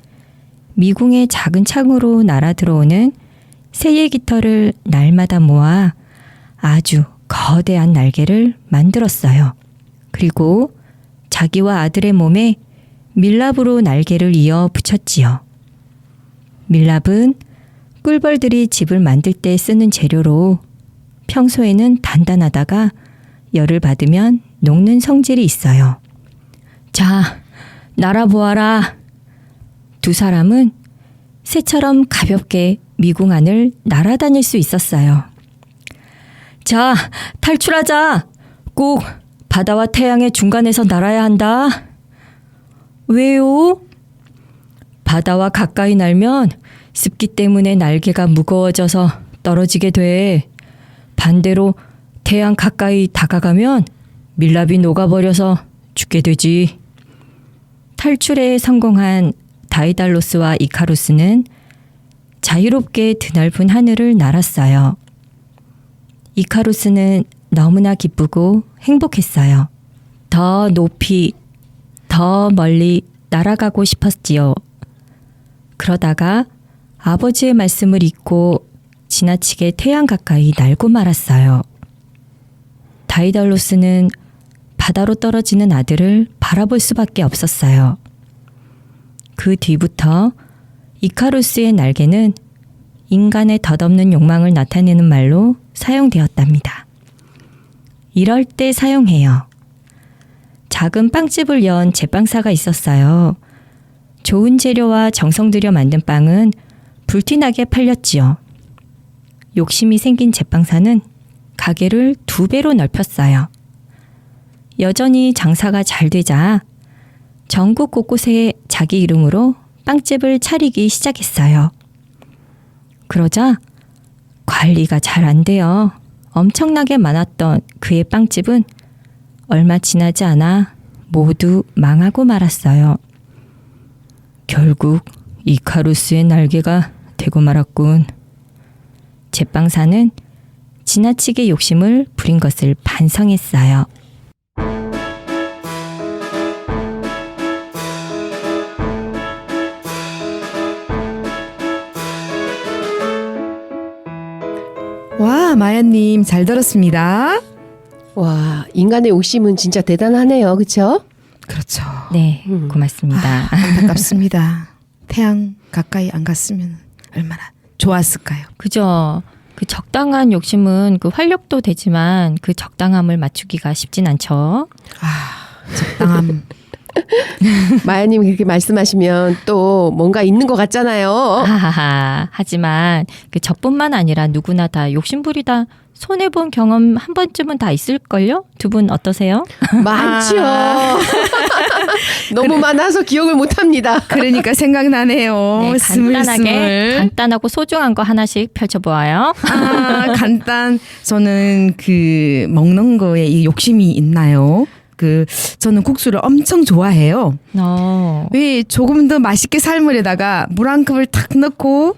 미궁의 작은 창으로 날아 들어오는 새의 깃털을 날마다 모아 아주 거대한 날개를 만들었어요. 그리고 자기와 아들의 몸에 밀랍으로 날개를 이어 붙였지요. 밀랍은 꿀벌들이 집을 만들 때 쓰는 재료로 평소에는 단단하다가 열을 받으면 녹는 성질이 있어요. 자, 날아보아라. 두 사람은 새처럼 가볍게 미궁 안을 날아다닐 수 있었어요. 자, 탈출하자. 꼭 바다와 태양의 중간에서 날아야 한다. 왜요? 바다와 가까이 날면 습기 때문에 날개가 무거워져서 떨어지게 돼. 반대로 태양 가까이 다가가면 밀랍이 녹아버려서 죽게 되지. 탈출에 성공한 다이달로스와 이카루스는 자유롭게 드넓은 하늘을 날았어요. 이카루스는 너무나 기쁘고 행복했어요. 더 높이, 더 멀리 날아가고 싶었지요. 그러다가 아버지의 말씀을 잊고 지나치게 태양 가까이 날고 말았어요. 다이달로스는 바다로 떨어지는 아들을 바라볼 수밖에 없었어요. 그 뒤부터 이카루스의 날개는 인간의 덧없는 욕망을 나타내는 말로 사용되었답니다. 이럴 때 사용해요. 작은 빵집을 연 제빵사가 있었어요. 좋은 재료와 정성 들여 만든 빵은 불티나게 팔렸지요. 욕심이 생긴 제빵사는 가게를 2배로 넓혔어요. 여전히 장사가 잘 되자 전국 곳곳에 자기 이름으로 빵집을 차리기 시작했어요. 그러자 관리가 잘 안 돼요. 엄청나게 많았던 그의 빵집은 얼마 지나지 않아 모두 망하고 말았어요. 결국 이카루스의 날개가 되고 말았군. 제빵사는 지나치게 욕심을 부린 것을 반성했어요. 와, 마야님 잘 들었습니다. 와, 인간의 욕심은 진짜 대단하네요. 그렇죠? 그렇죠. 네, 고맙습니다. 안타깝습니다. 태양 가까이 안 갔으면 얼마나 좋았을까요? 그죠. 그 적당한 욕심은 그 활력도 되지만 그 적당함을 맞추기가 쉽진 않죠. 적당함. 마야님 그렇게 말씀하시면 또 뭔가 있는 것 같잖아요. 하하하. 하지만 그 저뿐만 아니라 누구나 다 욕심부리다 손해본 경험 한 번쯤은 다 있을걸요? 두 분 어떠세요? 많죠. 너무 많아서 기억을 못합니다. 그러니까 생각나네요. 네, 간단하게 간단하고 소중한 거 하나씩 펼쳐보아요. 간단. 저는 그 먹는 거에 이 욕심이 있나요? 저는 국수를 엄청 좋아해요. 왜 조금 더 맛있게 삶으려다가 물 한 컵을 탁 넣고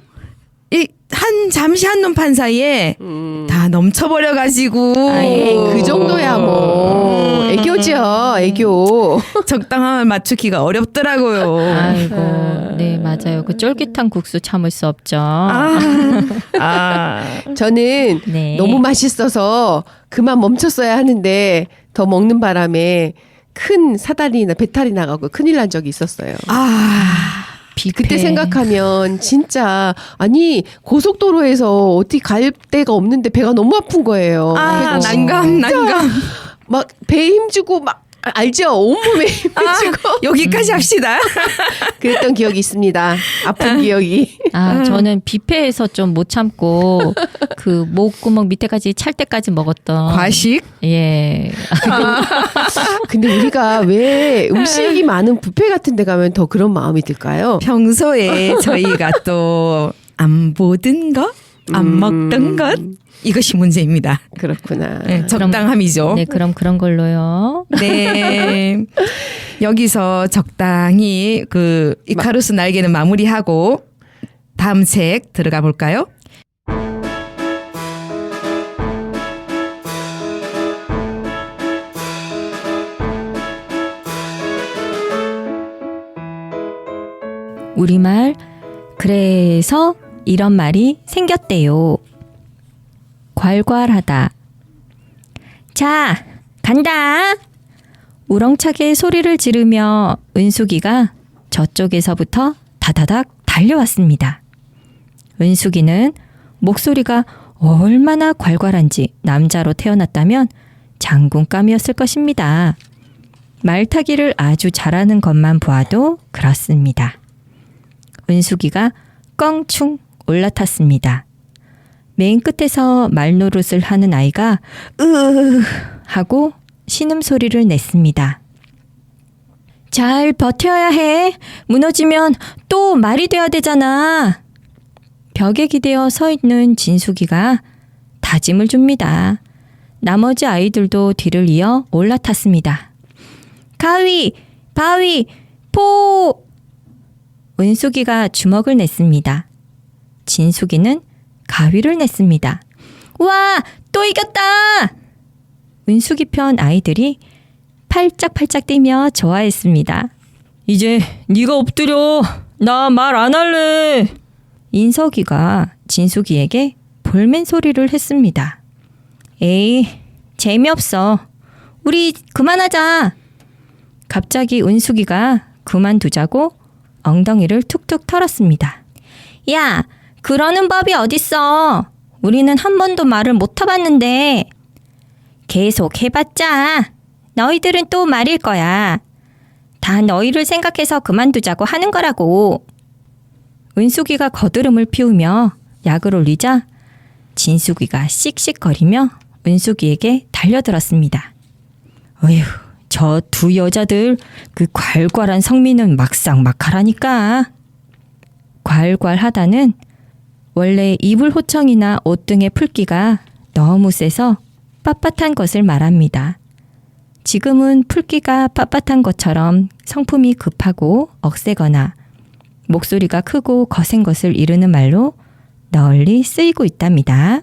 잠시 한눈판 사이에 다 넘쳐버려가지고 그 정도야 뭐 애교죠. 애교. 적당함을 맞추기가 어렵더라고요. 아이고, 네 맞아요. 그 쫄깃한 국수 참을 수 없죠. 저는 네. 너무 맛있어서 그만 멈췄어야 하는데 더 먹는 바람에 큰 사다리나 배탈이 나가고 큰일 난 적이 있었어요. 그때 생각하면 진짜 아니 고속도로에서 어디 갈 데가 없는데 배가 너무 아픈 거예요. 난감. 막 배에 힘주고 막 알죠? 온몸에 힘주고 여기까지 합시다. 그랬던 기억이 있습니다. 아픈 기억이. 저는 뷔페에서 좀 못 참고 그 목구멍 밑에까지 찰 때까지 먹었던 과식? 예. 근데 우리가 왜 음식이 많은 뷔페 같은 데 가면 더 그런 마음이 들까요? 평소에 저희가 또 안 보던 것, 안 먹던 것 이것이 문제입니다. 그렇구나. 네, 적당함이죠. 네, 그럼 그런 걸로요. 네. 여기서 적당히 그 이카루스 날개는 마무리하고 다음 책 들어가 볼까요? 우리말 그래서 이런 말이 생겼대요. 괄괄하다. 자, 간다. 우렁차게 소리를 지르며 은숙이가 저쪽에서부터 다다닥 달려왔습니다. 은숙이는 목소리가 얼마나 괄괄한지 남자로 태어났다면 장군감이었을 것입니다. 말타기를 아주 잘하는 것만 보아도 그렇습니다. 은숙이가 껑충 올라탔습니다. 맨 끝에서 말노릇을 하는 아이가 하고 신음소리를 냈습니다. 잘 버텨야 해. 무너지면 또 말이 돼야 되잖아. 벽에 기대어 서 있는 진숙이가 다짐을 줍니다. 나머지 아이들도 뒤를 이어 올라탔습니다. 가위, 바위, 포! 은숙이가 주먹을 냈습니다. 진숙이는 가위를 냈습니다. 와, 또 이겼다! 은숙이 편 아이들이 팔짝팔짝 뛰며 좋아했습니다. 이제 네가 엎드려. 나 말 안 할래. 인석이가 진숙이에게 볼멘 소리를 했습니다. 에이, 재미없어. 우리 그만하자. 갑자기 은숙이가 그만두자고 엉덩이를 툭툭 털었습니다. 야, 그러는 법이 어딨어. 우리는 한 번도 말을 못 해봤는데. 계속 해봤자 너희들은 또 말일 거야. 다 너희를 생각해서 그만두자고 하는 거라고. 은숙이가 거드름을 피우며 약을 올리자 진숙이가 씩씩거리며 은숙이에게 달려들었습니다. 어휴, 저 두 여자들 그 괄괄한 성미는 막상 막하라니까. 괄괄하다는 원래 이불 호청이나 옷 등의 풀기가 너무 세서 빳빳한 것을 말합니다. 지금은 풀기가 빳빳한 것처럼 성품이 급하고 억세거나 목소리가 크고 거센 것을 이르는 말로 널리 쓰이고 있답니다.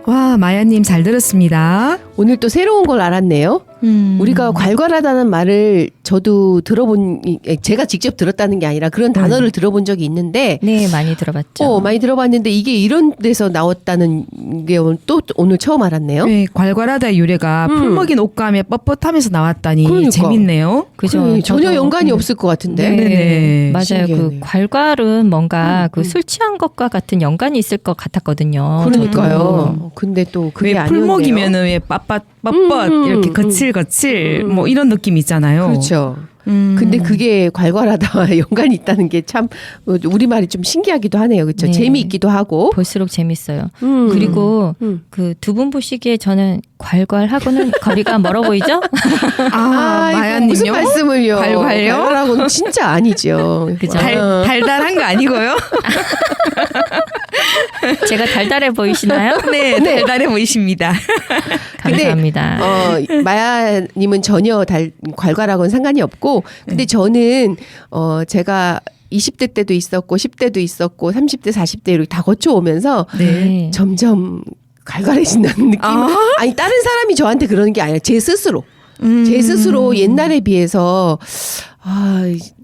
와, 마야님 잘 들었습니다. 오늘 또 새로운 걸 알았네요. 우리가 괄괄하다는 말을 저도 제가 직접 들었다는 게 아니라 그런 단어를 들어본 적이 있는데 네, 많이 들어봤죠. 많이 들어봤는데 이게 이런 데서 나왔다는 게 또 오늘 처음 알았네요. 네, 괄괄하다 유래가 풀먹인 옷감에 뻣뻣하면서 나왔다니 그러니까. 재밌네요. 그죠? 그래, 전혀 저도, 연관이 없을 것 같은데. 네. 맞아요. 신기하네요. 그 괄괄은 뭔가 그 술 취한 것과 같은 연관이 있을 것 같았거든요. 그러니까요. 근데 또 그게 왜 아니었네요. 풀먹이면은 왜 빳빳 이렇게 거칠 뭐 이런 느낌 있잖아요. 그렇죠. 근데 그게 괄괄하다와 연관이 있다는 게 참 우리말이 좀 신기하기도 하네요. 그렇죠. 네. 재미있기도 하고. 볼수록 재밌어요. 그리고 그 두 분 보시기에 저는 괄괄하고는 거리가 멀어 보이죠? 아이고, 마야님요? 무슨 말씀을요? 괄괄요? 괄괄하고는 진짜 아니죠. 그죠? 달달한 거 아니고요? 제가 달달해 보이시나요? 네, 달달해 보이십니다. 감사합니다. 마야님은 전혀 괄괄하고는 상관이 없고, 근데 저는 제가 20대 때도 있었고 10대도 있었고 30대 40대 이렇게 다 거쳐오면서 네. 점점 괄괄해진다는 느낌. 아니 다른 사람이 저한테 그러는 게 아니라 제 스스로 옛날에 비해서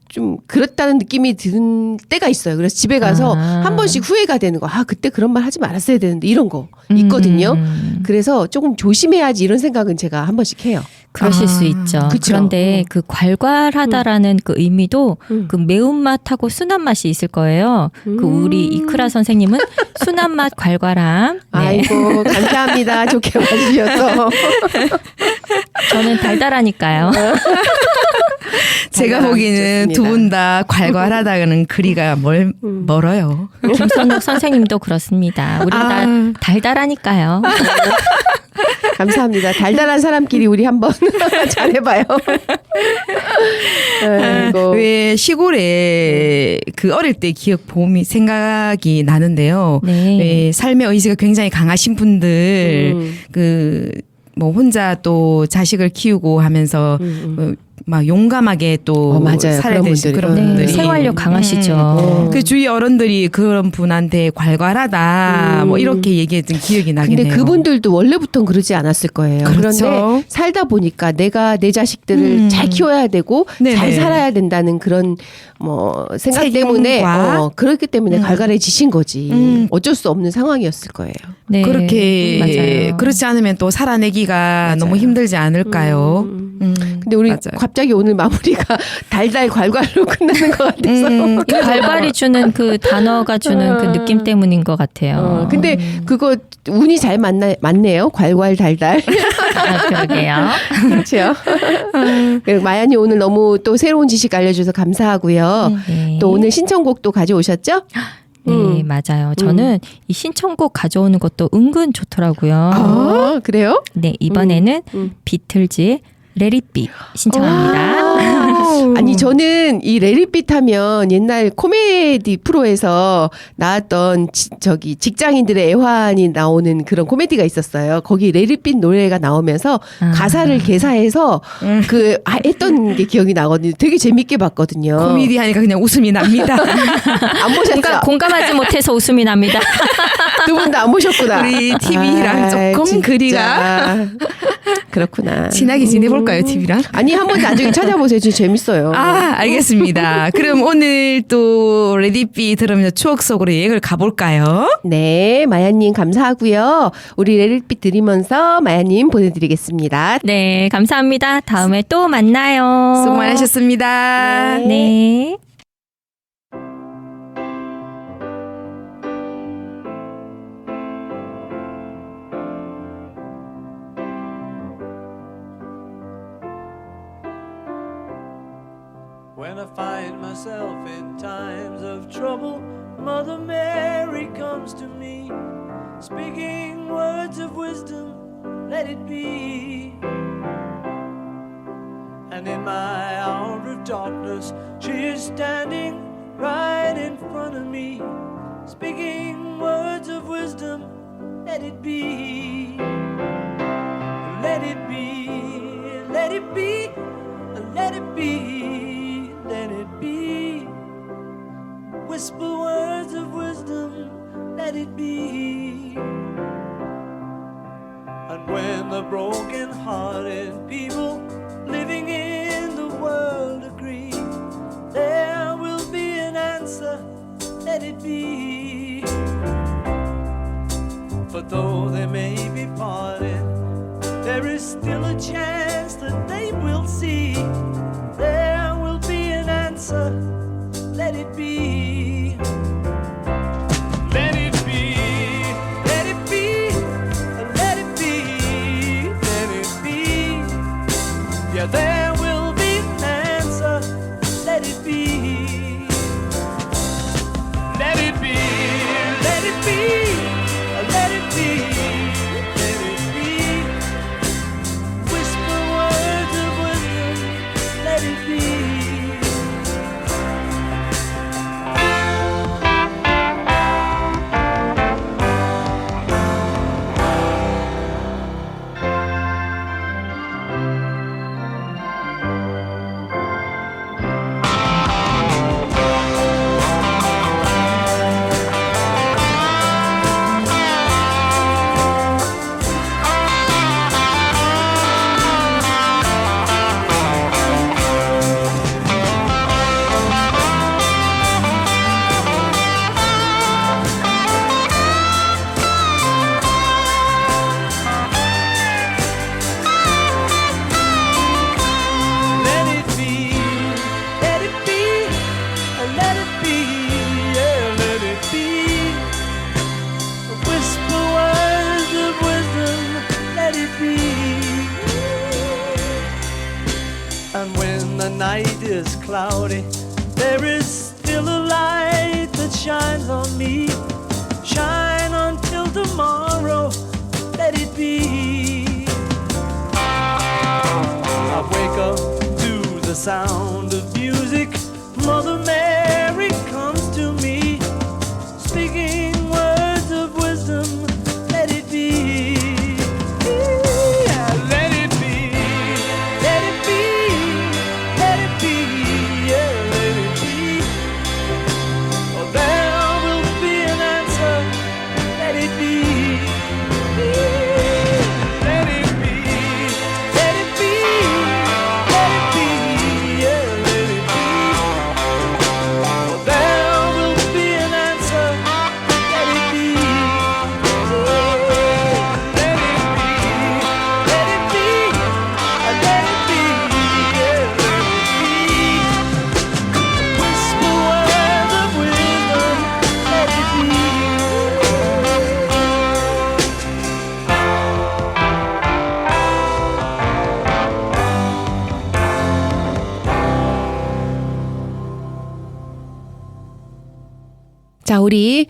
좀 그렇다는 느낌이 드는 때가 있어요. 그래서 집에 가서 한 번씩 후회가 되는 거. 그때 그런 말 하지 말았어야 되는데 이런 거 있거든요. 그래서 조금 조심해야지 이런 생각은 제가 한 번씩 해요. 그러실 수 있죠. 그쵸. 그런데 그 괄괄하다라는 그 의미도 그 매운맛하고 순한 맛이 있을 거예요. 그 우리 이크라 선생님은 순한 맛 괄괄함. 네. 아이고 감사합니다. 좋게 봐주셔서. 저는 달달하니까요. 제가 보기에는 두 분 다 괄괄하다는 거리가 멀어요. 김선욱 선생님도 그렇습니다. 우리 다 달달하니까요. 감사합니다. 달달한 사람끼리 우리 한번 잘해봐요. 아이고. 왜 시골에 그 어릴 때 기억 봄이 생각이 나는데요. 네. 왜 삶의 의지가 굉장히 강하신 분들 그 뭐 혼자 또 자식을 키우고 하면서 막 용감하게 또 맞아요. 살아야 그런 되시 그런 분들이. 네, 분들이 생활력 강하시죠. 그 주위 어른들이 그런 분한테 괄괄하다 뭐 이렇게 얘기했던 기억이 나겠네요. 근데 그분들도 원래부터는 그러지 않았을 거예요. 그렇죠. 그런데 살다 보니까 내가 내 자식들을 잘 키워야 되고 네네. 잘 살아야 된다는 그런 뭐 생각 책임과. 때문에 그렇기 때문에 괄괄해지신 거지. 어쩔 수 없는 상황이었을 거예요. 네, 그렇게 맞아요. 그렇지 않으면 또 살아내기가 너무 힘들지 않을까요? 근데 우리 맞아요. 갑자기 오늘 마무리가 달달 괄괄로 끝나는 것 같아서. 그 괄괄이 주는 그 단어가 주는 그 느낌 때문인 것 같아요. 근데 그거 운이 잘 맞네요. 괄괄 달달. 그러게요. 그렇죠. 그리고 마야님 오늘 너무 또 새로운 지식 알려주셔서 감사하고요. 네. 또 오늘 신청곡도 가져오셨죠? 네, 맞아요. 저는 이 신청곡 가져오는 것도 은근 좋더라고요. 그래요? 네, 이번에는 비틀즈의 레리비 신청합니다. 아니 저는 이 레리빛 하면 옛날 코미디 프로에서 나왔던 저기 직장인들의 애환이 나오는 그런 코미디가 있었어요. 거기 레리빛 노래가 나오면서 가사를 개사해서 했던 게 기억이 나거든요. 되게 재밌게 봤거든요. 코미디 하니까 그냥 웃음이 납니다. 안 보셨죠? 공감하지 못해서 웃음이 납니다. 두 분 다 안 보셨구나. 우리 TV랑 조금 진짜. 거리가 그렇구나. 친하게 지내볼까요, TV랑? 아니 한번 나중에 찾아보세요. 진짜 재밌어요. 알겠습니다. 그럼 오늘 또 레디비 들으면서 추억 속으로 여행을 가볼까요? 네, 마야님 감사하고요. 우리 레리빛 들으면서 마야님 보내드리겠습니다. 네, 감사합니다. 다음에 또 만나요. 수고 많으셨습니다. 네. When I find myself in times of trouble, Mother Mary comes to me, speaking words of wisdom, let it be. And in my hour of darkness, she is standing right in front of me, speaking words of wisdom, let it be. Let it be, let it be, let it be, let it be. Whisper words of wisdom, let it be. And when the broken-hearted people living in the world agree, there will be an answer, let it be. For though they may be parted, there is still a chance that they will see. There will be an answer, let it be. Let it be, let it be, let it be, let it be. Yeah, there will be an answer, let it be. Let it be, let it be, let it be, let it be. Whisper words of wisdom, let it be. Let it be, let it be, let it be, yeah, let it be. Whisper words of wisdom, let it be. And when the night is cloudy, there is still a light that shines on me. Shine until tomorrow, let it be. I wake up to the sound of music. Mother Mary comes to me, speaking words of wisdom, let it be. Yeah, let it be, let it be, let it be, yeah, let it be. Oh, there will be an answer, let it be. Let it be, let it be, let it be, yeah, let it be. Oh, there will be an answer, let it be. Let it be, let it be, let it be, yeah, let it be. Whisper words of wisdom, let it be. 자, 우리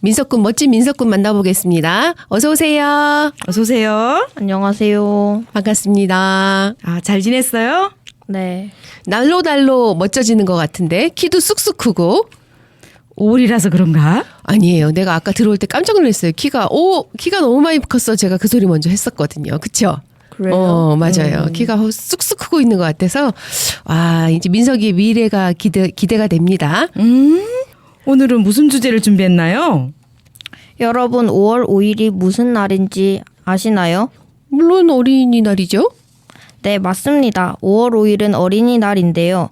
민석군, 멋진 민석군 만나보겠습니다. 어서 오세요. 어서 오세요. 안녕하세요. 반갑습니다. 아, 잘 지냈어요? 네. 날로 날로 멋져지는 것 같은데 키도 쑥쑥 크고. 5월이라서 그런가? 아니에요. 내가 아까 들어올 때 깜짝 놀랐어요. 키가 너무 많이 컸어. 제가 그 소리 먼저 했었거든요. 그쵸? 그래요? 맞아요. 키가 쑥쑥 크고 있는 것 같아서 와, 이제 민석이의 미래가 기대가 됩니다. 오늘은 무슨 주제를 준비했나요? 여러분 5월 5일이 무슨 날인지 아시나요? 물론 어린이날이죠. 네, 맞습니다. 5월 5일은 어린이날인데요.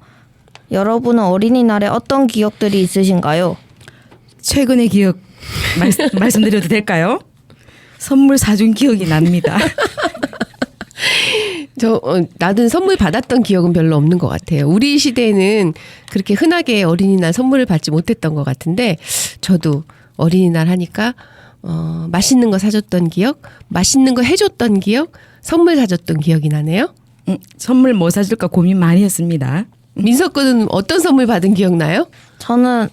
여러분은 어린이날에 어떤 기억들이 있으신가요? 최근의 기억 말씀드려도 될까요? 선물 사준 기억이 납니다. 나는 선물 받았던 기억은 별로 없는 것 같아요. 우리 시대에는 그렇게 흔하게 어린이날 선물을 받지 못했던 것 같은데 저도 어린이날 하니까 맛있는 거 사줬던 기억, 맛있는 거 해줬던 기억, 선물 사줬던 기억이 나네요. 선물 뭐 사줄까 고민 많이 했습니다. 민석 군은 어떤 선물 받은 기억 나요? 저는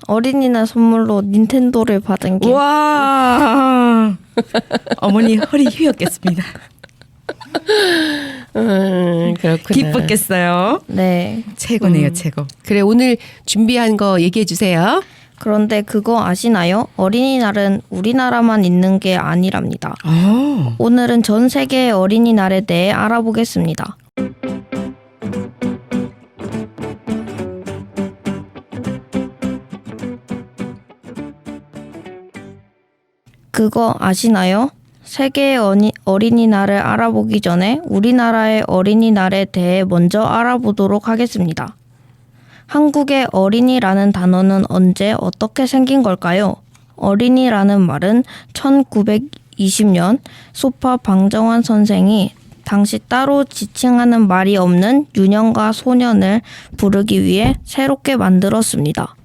어린이날 선물로 닌텐도를 받은 게 와 어머니 허리 휘었겠습니다. 그렇구나. 기뻤겠어요. 네. 최고네요, 최고. 그래, 오늘 준비한 거 얘기해 주세요. 그런데 그거 아시나요? 어린이날은 우리나라만 있는 게 아니랍니다. 오늘은 전 세계의 어린이날에 대해 알아보겠습니다. 그거 아시나요? 세계의 어린이날을 알아보기 전에 우리나라의 어린이날에 대해 먼저 알아보도록 하겠습니다. 한국의 어린이라는 단어는 언제 어떻게 생긴 걸까요? 어린이라는 말은 1920년 소파 방정환 선생이 당시 따로 지칭하는 말이 없는 유년과 소년을 부르기 위해 새롭게 만들었습니다.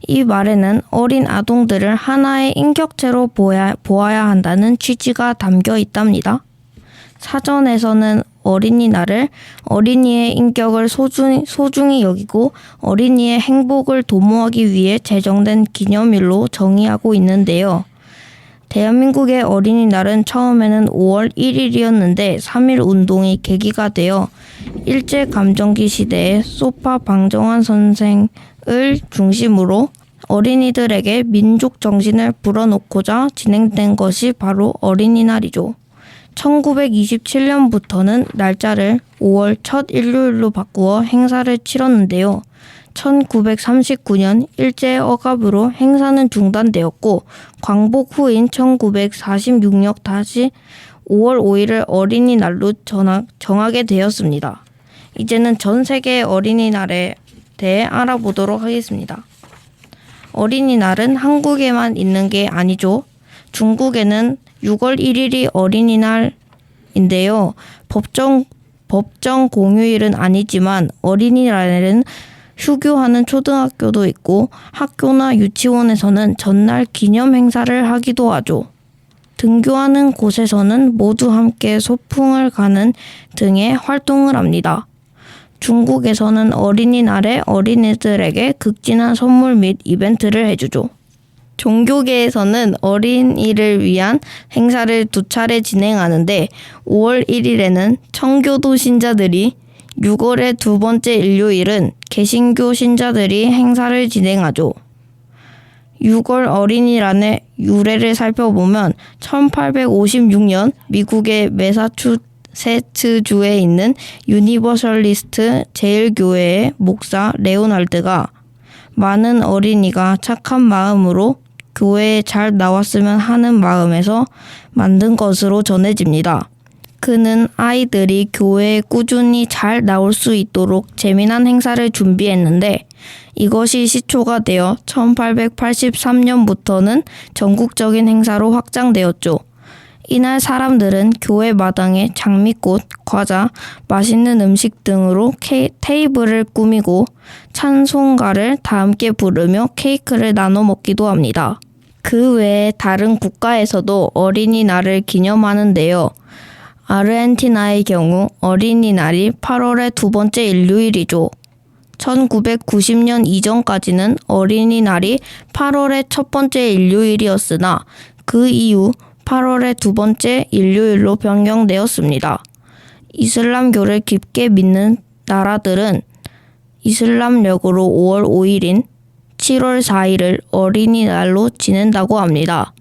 이 말에는 어린 아동들을 하나의 인격체로 보아야 한다는 취지가 담겨 있답니다. 사전에서는 어린이날을 어린이의 인격을 소중히 여기고 어린이의 행복을 도모하기 위해 제정된 기념일로 정의하고 있는데요. 대한민국의 어린이날은 처음에는 5월 1일이었는데 3.1 운동이 계기가 되어 일제감정기 시대에 소파 방정환 선생을 중심으로 어린이들에게 민족 정신을 불어넣고자 진행된 것이 바로 어린이날이죠. 1927년부터는 날짜를 5월 첫 일요일로 바꾸어 행사를 치렀는데요. 1939년 일제 억압으로 행사는 중단되었고 광복 후인 1946년 다시 5월 5일을 어린이날로 정하게 되었습니다. 이제는 전 세계의 어린이날에 대해 알아보도록 하겠습니다. 어린이날은 한국에만 있는 게 아니죠. 중국에는 6월 1일이 어린이날인데요. 법정 공휴일은 아니지만 어린이날에는 휴교하는 초등학교도 있고 학교나 유치원에서는 전날 기념 행사를 하기도 하죠. 등교하는 곳에서는 모두 함께 소풍을 가는 등의 활동을 합니다. 중국에서는 어린이날에 어린이들에게 극진한 선물 및 이벤트를 해주죠. 종교계에서는 어린이를 위한 행사를 2차례 진행하는데 5월 1일에는 청교도 신자들이 6월의 두 번째 일요일은 개신교 신자들이 행사를 진행하죠. 6월 어린이날의 유래를 살펴보면 1856년 미국의 매사추세츠주에 있는 유니버설리스트 제일교회의 목사 레오날드가 많은 어린이가 착한 마음으로 교회에 잘 나왔으면 하는 마음에서 만든 것으로 전해집니다. 그는 아이들이 교회에 꾸준히 잘 나올 수 있도록 재미난 행사를 준비했는데 이것이 시초가 되어 1883년부터는 전국적인 행사로 확장되었죠. 이날 사람들은 교회 마당에 장미꽃, 과자, 맛있는 음식 등으로 테이블을 꾸미고 찬송가를 다 함께 부르며 케이크를 나눠 먹기도 합니다. 그 외에 다른 국가에서도 어린이날을 기념하는데요. 아르헨티나의 경우 어린이날이 8월의 두 번째 일요일이죠. 1990년 이전까지는 어린이날이 8월의 첫 번째 일요일이었으나 그 이후 8월의 두 번째 일요일로 변경되었습니다. 이슬람교를 깊게 믿는 나라들은 이슬람력으로 5월 5일인 7월 4일을 어린이날로 지낸다고 합니다.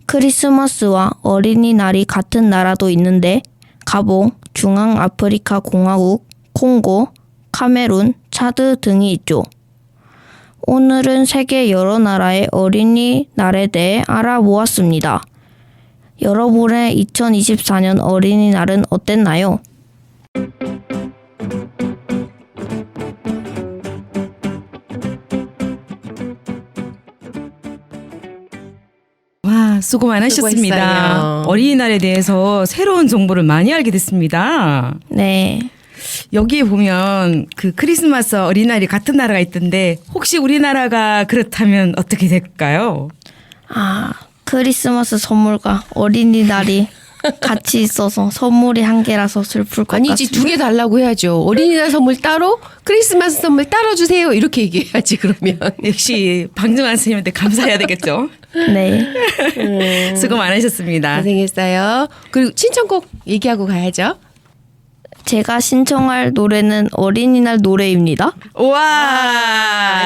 크리스마스와 어린이날이 같은 나라도 있는데 가봉, 중앙아프리카 공화국, 콩고, 카메룬, 차드 등이 있죠. 오늘은 세계 여러 나라의 어린이날에 대해 알아보았습니다. 여러분의 2024년 어린이날은 어땠나요? 와, 수고 많으셨습니다. 수고했어요. 어린이날에 대해서 새로운 정보를 많이 알게 됐습니다. 네. 여기에 보면 그 크리스마스 어린이날이 같은 나라가 있던데 혹시 우리나라가 그렇다면 어떻게 될까요? 크리스마스 선물과 어린이날이 같이 있어서 선물이 한 개라서 슬플 것 아니지, 같습니다. 2개 달라고 해야죠. 어린이날 선물 따로, 크리스마스 선물 따로 주세요. 이렇게 얘기해야지, 그러면. 역시 방정환 선생님한테 감사해야 되겠죠. 네. 수고 많으셨습니다. 고생했어요. 그리고 신청곡 얘기하고 가야죠. 제가 신청할 노래는 어린이날 노래입니다. 와,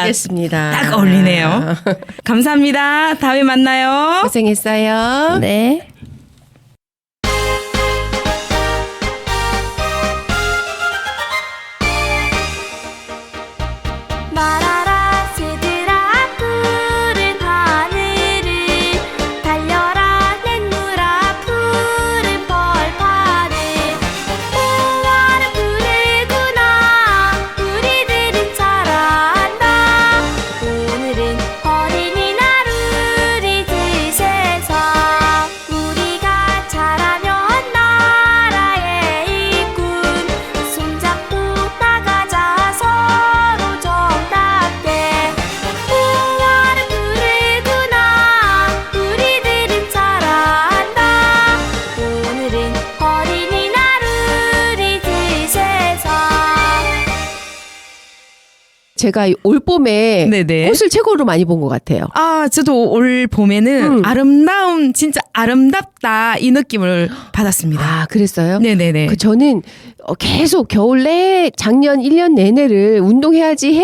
알겠습니다. 딱 어울리네요. 감사합니다. 다음에 만나요. 고생했어요. 네. 날아라 새들아 푸른 하늘을 달려라 냇물아 푸른 벌판을 우와를 부르구나 우리들은 잘한다 오늘은 어린이날 우리 뜻에서 우리가 잘하면 나라의 일꾼 손잡고 나가자 서로 정답게 우와를 부르구나 우리들은 잘한다 오늘은 어린이날 우리 뜻에서 제가 올 봄에 네네. 꽃을 최고로 많이 본 것 같아요. 아, 저도 올 봄에는 아름다움, 진짜 아름답다 이 느낌을 받았습니다. 아, 그랬어요? 네네네. 그 저는 계속 겨울 내 작년 1년 내내를 운동해야지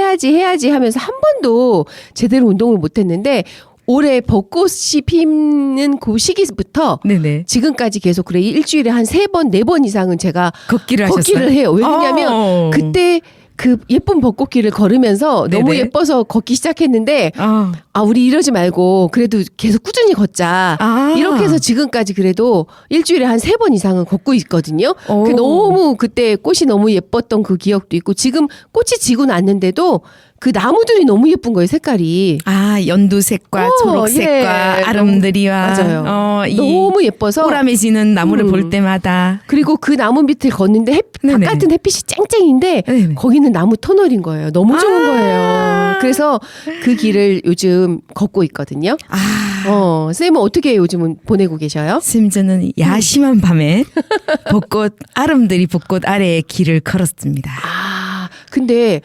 하면서 한 번도 제대로 운동을 못했는데 올해 벚꽃이 피는 그 시기부터 네네. 지금까지 계속 그래 일주일에 한 3번, 4번 이상은 제가 걷기를 하셨어요? 걷기를 해요. 왜냐면 어. 그때 그 예쁜 벚꽃길을 걸으면서 너무 네네. 예뻐서 걷기 시작했는데 아, 우리 이러지 말고 그래도 계속 꾸준히 걷자. 아. 이렇게 해서 지금까지 그래도 일주일에 한 3번 이상은 걷고 있거든요. 오. 너무 그때 꽃이 너무 예뻤던 그 기억도 있고 지금 꽃이 지고 났는데도 그 나무들이 너무 예쁜 거예요, 색깔이. 아, 연두색과 초록색과 예. 아름드리와 맞아요. 이 너무 예뻐서 호람해지는 나무를 볼 때마다 그리고 그 나무 밑을 걷는데 네네. 바깥은 햇빛이 쨍쨍인데 네네. 거기는 나무 터널인 거예요. 너무 좋은 거예요. 그래서 그 길을 요즘 걷고 있거든요. 쌤은 어떻게 요즘은 보내고 계셔요? 심지어는 야심한 밤에 벚꽃 아름드리 벚꽃 아래에 길을 걸었습니다. 근데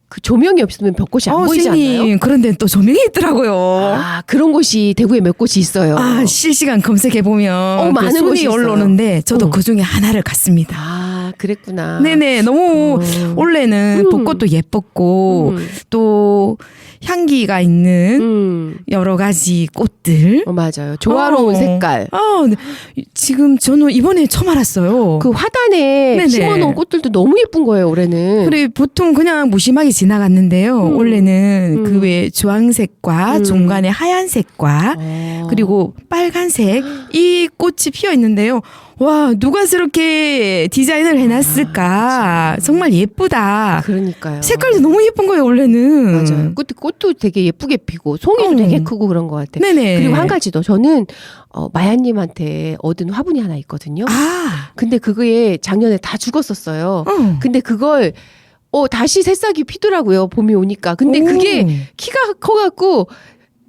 그 조명이 없으면 벚꽃이 안 보이지 않나요? 선생님, 그런데 또 조명이 있더라고요. 그런 곳이 대구에 몇 곳이 있어요. 실시간 검색해 보면 많은 그 곳이 순위 있어요. 올라오는데 저도 그 중에 하나를 갔습니다. 그랬구나. 네네, 너무 원래는 벚꽃도 예뻤고 또 향기가 있는 여러 가지 꽃들. 맞아요. 조화로운 색깔. 네. 지금 저는 이번에 처음 알았어요. 그 화단에 네네. 심어놓은 꽃들도 너무 예쁜 거예요, 올해는. 그래 보통 그냥 무심하게 지나갔는데요. 원래는 그 외 주황색과 중간에 하얀색과 그리고 빨간색 이 꽃이 피어 있는데요. 와, 누가 저렇게 디자인을 해놨을까? 정말 예쁘다. 그러니까요. 색깔도 너무 예쁜 거예요, 원래는. 맞아요. 꽃도 되게 예쁘게 피고 송이도 되게 크고 그런 것 같아요. 네네. 그리고 한 가지 더 저는 마야님한테 얻은 화분이 하나 있거든요. 근데 그게 작년에 다 죽었었어요. 근데 그걸 다시 새싹이 피더라고요. 봄이 오니까. 근데 그게 키가 커갖고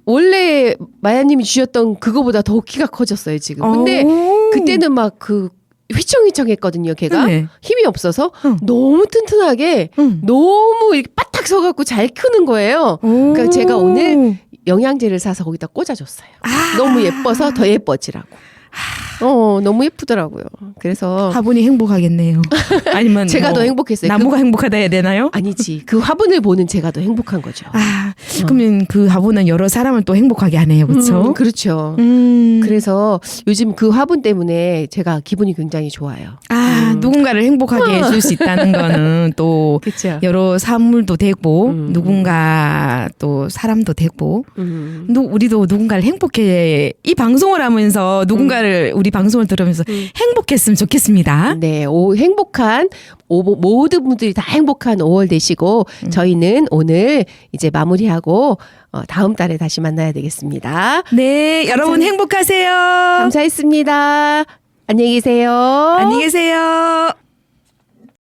원래 마야님이 주셨던 그거보다 더 키가 커졌어요, 지금. 근데 그때는 막 그 휘청휘청했거든요, 걔가. 네네. 힘이 없어서 너무 튼튼하게 너무 이렇게 바닥 서갖고 잘 크는 거예요. 그러니까 제가 오늘 영양제를 사서 거기다 꽂아줬어요. 너무 예뻐서 더 예뻐지라고. 너무 예쁘더라고요. 그래서 화분이 행복하겠네요. 아니면 제가 더 행복했어요. 나무가 행복하다 해야 되나요? 아니지. 그 화분을 보는 제가 더 행복한 거죠. 그러면 그 화분은 여러 사람을 또 행복하게 하네요, 그렇죠? 그렇죠. 그래서 요즘 그 화분 때문에 제가 기분이 굉장히 좋아요. 누군가를 행복하게 해줄 수 있다는 거는 또 그쵸. 여러 사물도 되고 누군가 또 사람도 되고 우리도 누군가를 행복해 이 방송을 하면서 누군가를 우리 방송을 들으면서 행복했으면 좋겠습니다. 네, 행복한 모든 분들이 다 행복한 5월 되시고 저희는 오늘 이제 마무리하고 다음 달에 다시 만나야 되겠습니다. 네, 여러분 행복하세요. 감사했습니다. 안녕히 계세요. 안녕히 계세요.